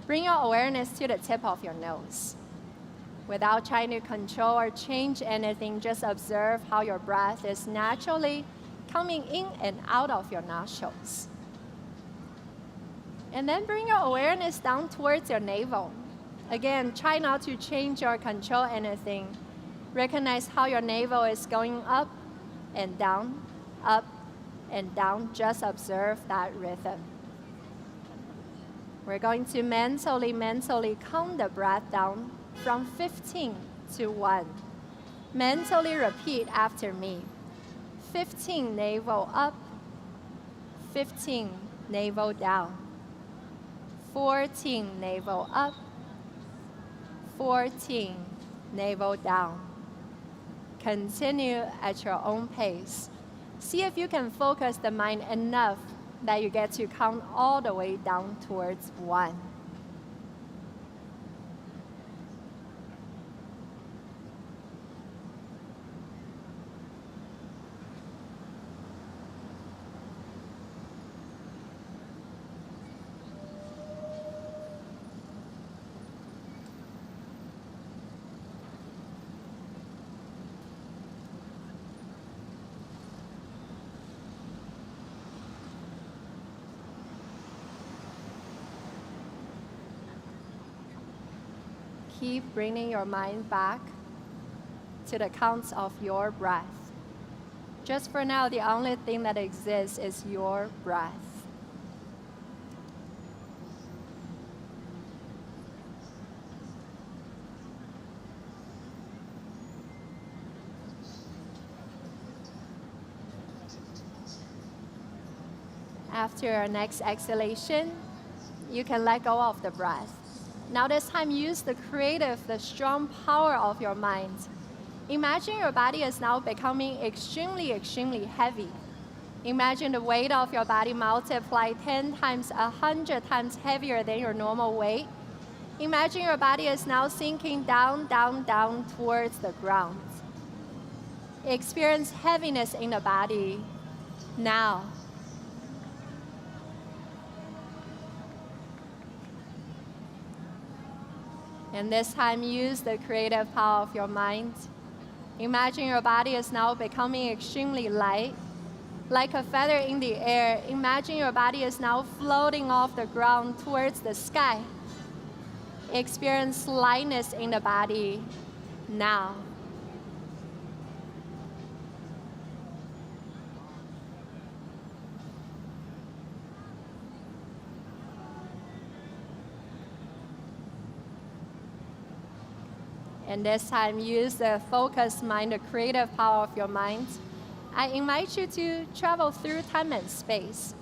Bring your awareness to the tip of your nose. Without trying to control or change anything, just observe how your breath is naturally coming in and out of your nostrils. And then bring your awareness down towards your navel. Again, try not to change or control anything. Recognize how your navel is going up and down, up and down. Just observe that rhythm. We're going to mentally count the breath down from 15 to 1. Mentally repeat after me. 15, navel up. 15, navel down. 14, navel up. 14, navel down. Continue at your own pace. See if you can focus the mind enough that you get to count all the way down towards 1. Keep bringing your mind back to the counts of your breath. Just for now, the only thing that exists is your breath. After your next exhalation, you can let go of the breath. Now this time, use the creative, the strong power of your mind. Imagine your body is now becoming extremely heavy. Imagine the weight of your body multiplied 10 times, 100 times heavier than your normal weight. Imagine your body is now sinking down towards the ground. Experience heaviness in the body now. And this time, use the creative power of your mind. Imagine your body is now becoming extremely light, like a feather in the air. Imagine your body is now floating off the ground towards the sky. Experience lightness in the body now. And this time, use the focused mind, the creative power of your mind. I invite you to travel through time and space.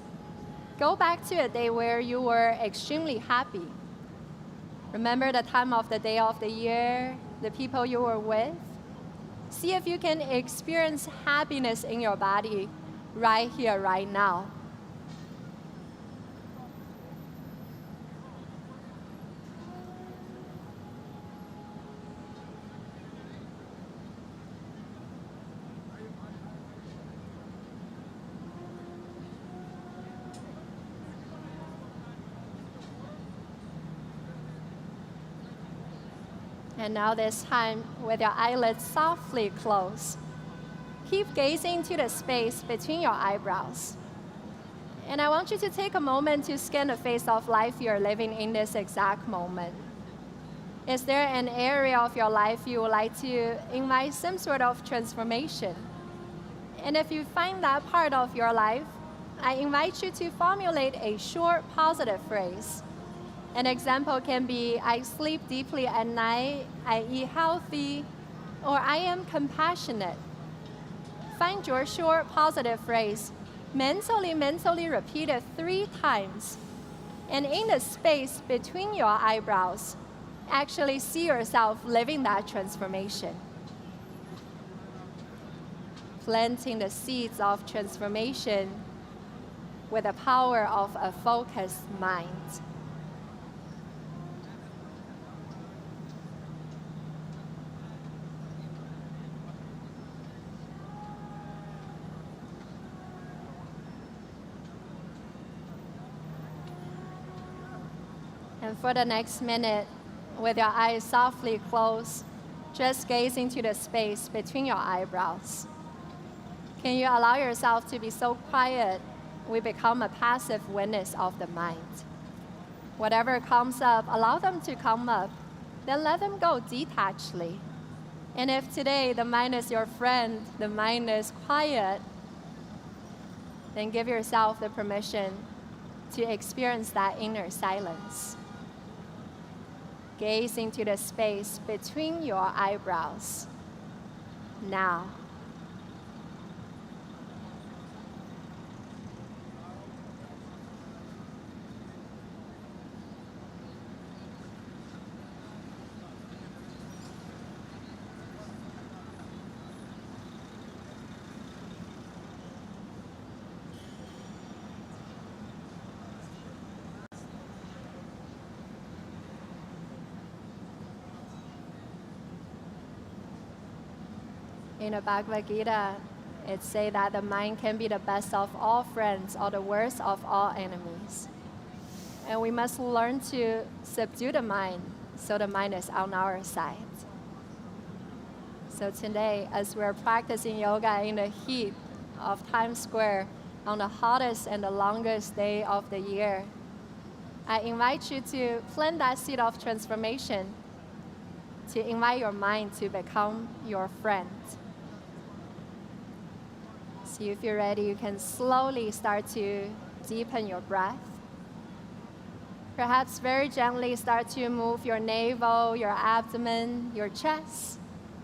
Go back to a day where you were extremely happy. Remember the time of the day of the year, the people you were with. See if you can experience happiness in your body right here, right now. And now this time, with your eyelids softly closed, keep gazing to the space between your eyebrows. And I want you to take a moment to scan the phase of life you're living in this exact moment. Is there an area of your life you would like to invite some sort of transformation? And if you find that part of your life, I invite you to formulate a short positive phrase. An example can be, I sleep deeply at night, I eat healthy, or I am compassionate. Find your short positive phrase, mentally repeat it 3 times. And in the space between your eyebrows, actually see yourself living that transformation. Planting the seeds of transformation with the power of a focused mind. And for the next minute, with your eyes softly closed, just gaze into the space between your eyebrows. Can you allow yourself to be so quiet, we become a passive witness of the mind? Whatever comes up, allow them to come up, then let them go detachedly. And if today the mind is your friend, the mind is quiet, then give yourself the permission to experience that inner silence. Gaze into the space between your eyebrows. Now. In the Bhagavad Gita, it says that the mind can be the best of all friends or the worst of all enemies. And we must learn to subdue the mind so the mind is on our side. So today, as we're practicing yoga in the heat of Times Square on the hottest and the longest day of the year, I invite you to plant that seed of transformation, to invite your mind to become your friend. So if you're ready, you can slowly start to deepen your breath. Perhaps very gently start to move your navel, your abdomen, your chest,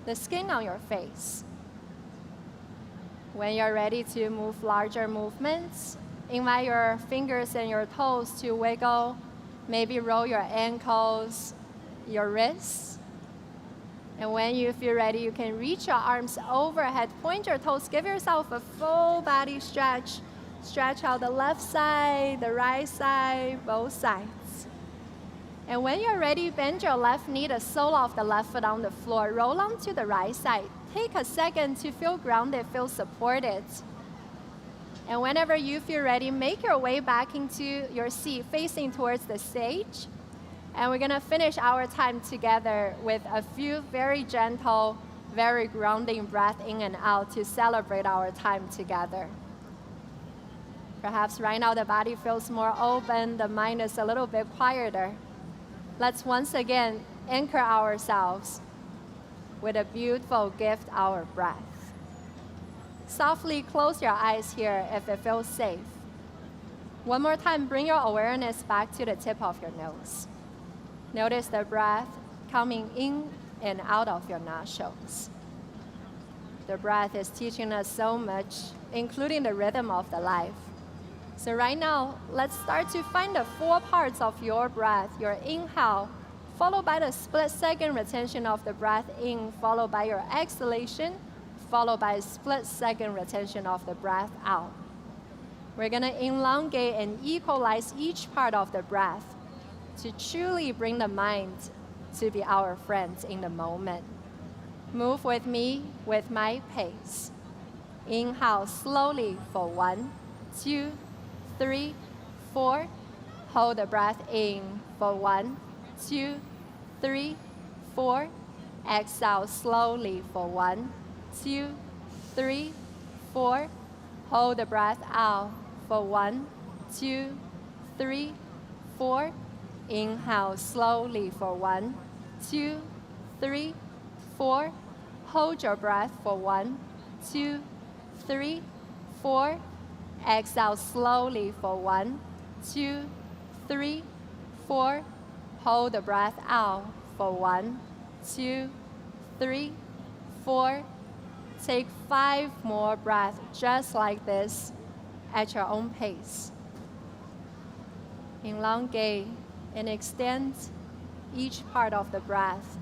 the skin on your face. When you're ready to move larger movements, invite your fingers and your toes to wiggle. Maybe roll your ankles, your wrists. And when you feel ready, you can reach your arms overhead, point your toes, give yourself a full body stretch. Stretch out the left side, the right side, both sides. And when you're ready, bend your left knee, the sole of the left foot on the floor. Roll onto the right side. Take a second to feel grounded, feel supported. And whenever you feel ready, make your way back into your seat, facing towards the stage. And we're going to finish our time together with a few very gentle, very grounding breath in and out to celebrate our time together. Perhaps right now the body feels more open, the mind is a little bit quieter. Let's once again anchor ourselves with a beautiful gift, our breath. Softly close your eyes here if it feels safe. One more time, bring your awareness back to the tip of your nose. Notice the breath coming in and out of your nostrils. The breath is teaching us so much, including the rhythm of the life. So right now, let's start to find the 4 parts of your breath. Your inhale, followed by the split-second retention of the breath in, followed by your exhalation, followed by a split-second retention of the breath out. We're going to elongate and equalize each part of the breath to truly bring the mind to be our friends in the moment. Move with me with my pace. Inhale slowly for 1, 2, 3, 4. Hold the breath in for 1, 2, 3, 4. Exhale slowly for 1, 2, 3, 4. Hold the breath out for 1, 2, 3, 4. Inhale slowly for 1, 2, 3, 4. Hold your breath for 1, 2, 3, 4. Exhale slowly for 1, 2, 3, 4. Hold the breath out for 1, 2, 3, 4. Take 5 more breaths just like this at your own pace. Elongate and extend each part of the breath,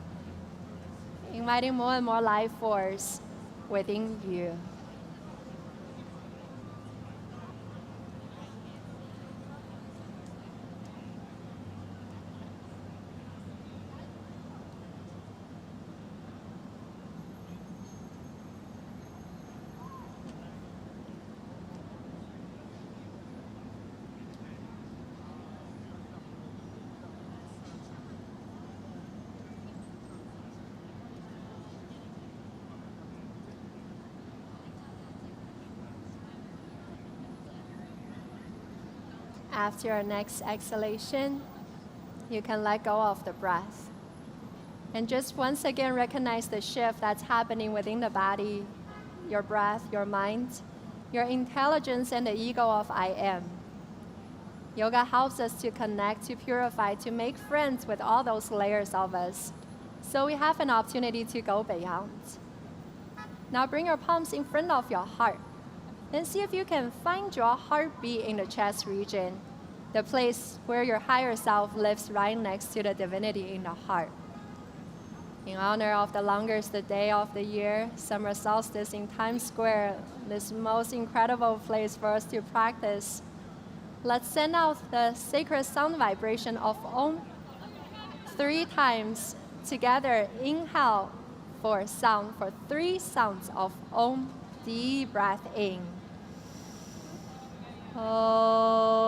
inviting more and more life force within you. After your next exhalation, you can let go of the breath. And just once again recognize the shift that's happening within the body, your breath, your mind, your intelligence, and the ego of I am. Yoga helps us to connect, to purify, to make friends with all those layers of us. So we have an opportunity to go beyond. Now bring your palms in front of your heart. And see if you can find your heartbeat in the chest region, the place where your higher self lives right next to the divinity in the heart. In honor of the longest day of the year, summer solstice in Times Square, this most incredible place for us to practice, let's send out the sacred sound vibration of Om 3 times together. Inhale for sound, for 3 sounds of Om. Deep breath in. Om.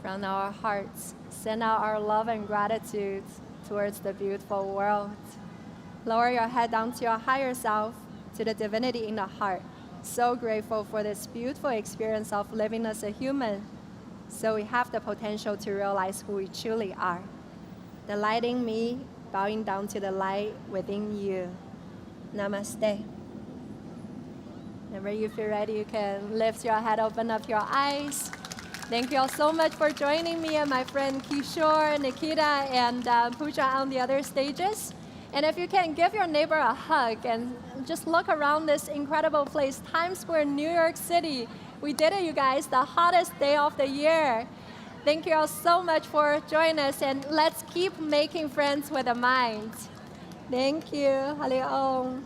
From our hearts, send out our love and gratitude towards the beautiful world. Lower your head down to your higher self, to the divinity in the heart. So grateful for this beautiful experience of living as a human, so we have the potential to realize who we truly are. The light in me, bowing down to the light within you. Namaste. Whenever you feel ready, you can lift your head, open up your eyes. Thank you all so much for joining me and my friend Kishore, Nikita, and Pooja on the other stages. And if you can, give your neighbor a hug and just look around this incredible place, Times Square, New York City. We did it, you guys, the hottest day of the year. Thank you all so much for joining us, and let's keep making friends with the mind. Thank you. Hali Om.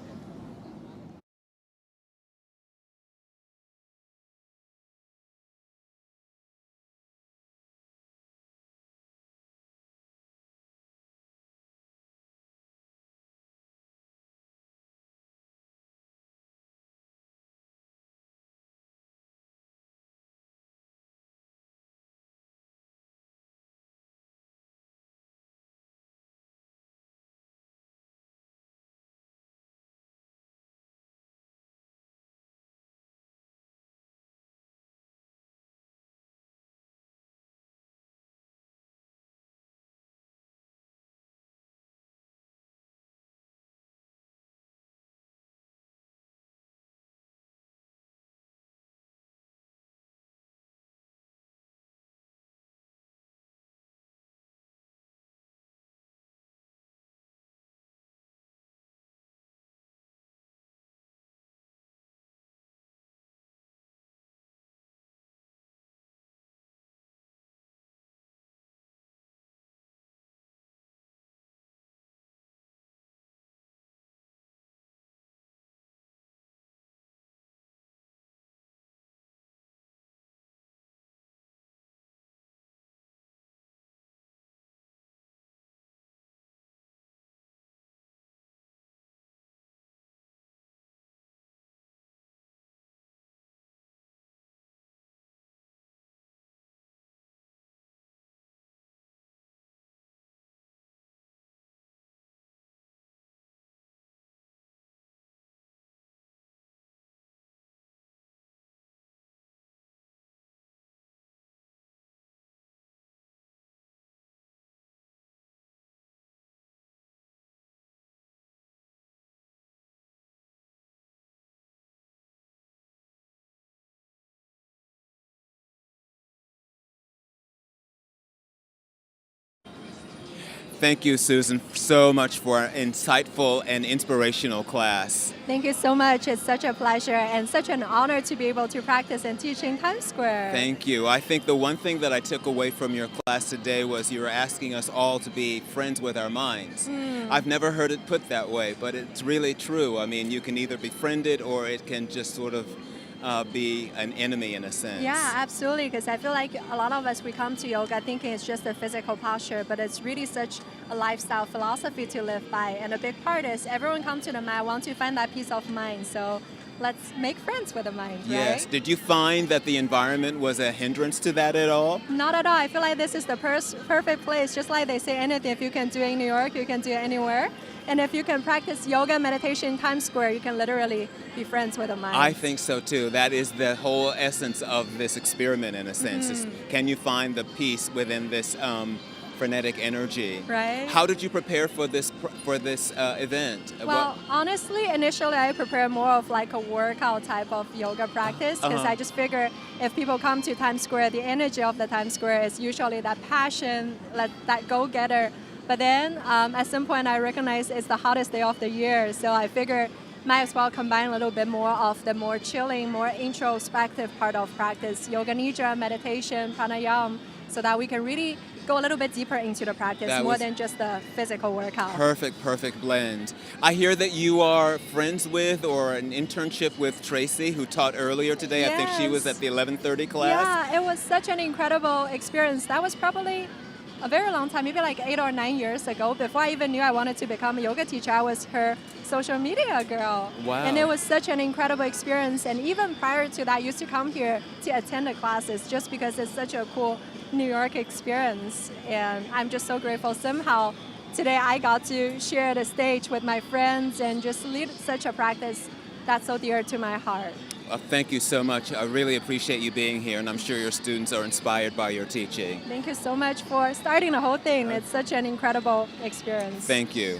Thank you, Susan, so much for an insightful and inspirational class. Thank you so much. It's such a pleasure and such an honor to be able to practice and teach in Times Square. Thank you. I think the one thing that I took away from your class today was you were asking us all to be friends with our minds. I've never heard it put that way, but it's really true. I mean, you can either befriend it or it can just sort of be an enemy in a sense. Yeah, absolutely, because I feel like a lot of us, we come to yoga thinking it's just a physical posture, but it's really such a lifestyle philosophy to live by. And a big part is everyone comes to the mat, want to find that peace of mind. So let's make friends with the mind, Yes. right? Did you find that the environment was a hindrance to that at all? Not at all. I feel like this is the perfect place. Just like they say, anything, if you can do it in New York, you can do it anywhere. And if you can practice yoga meditation in Times Square, you can literally be friends with the mind. I think so too. That is the whole essence of this experiment in a sense. Is can you find the peace within this frenetic energy? Right. How did you prepare for this event? Well, honestly, initially I prepared more of like a workout type of yoga practice because I just figure if people come to Times Square, the energy of the Times Square is usually that passion, that go-getter. But then at some point I realized it's the hottest day of the year, so I figured might as well combine a little bit more of the more chilling, more introspective part of practice, yoga nidra, meditation, pranayama, so that we can really go a little bit deeper into the practice more than just the physical workout. Perfect blend. I hear that you are friends with or an internship with Tracy, who taught earlier today. Yes. I think she was at the 11:30 class. Yeah, it was such an incredible experience. That was probably a very long time, maybe like 8 or 9 years ago. Before I even knew I wanted to become a yoga teacher, I was her social media girl. Wow. And it was such an incredible experience. And even prior to that, I used to come here to attend the classes just because it's such a cool New York experience. And I'm just so grateful somehow today I got to share the stage with my friends and just lead such a practice that's so dear to my heart. Thank you so much. I really appreciate you being here, and I'm sure your students are inspired by your teaching. Thank you so much for starting the whole thing. It's such an incredible experience. Thank you.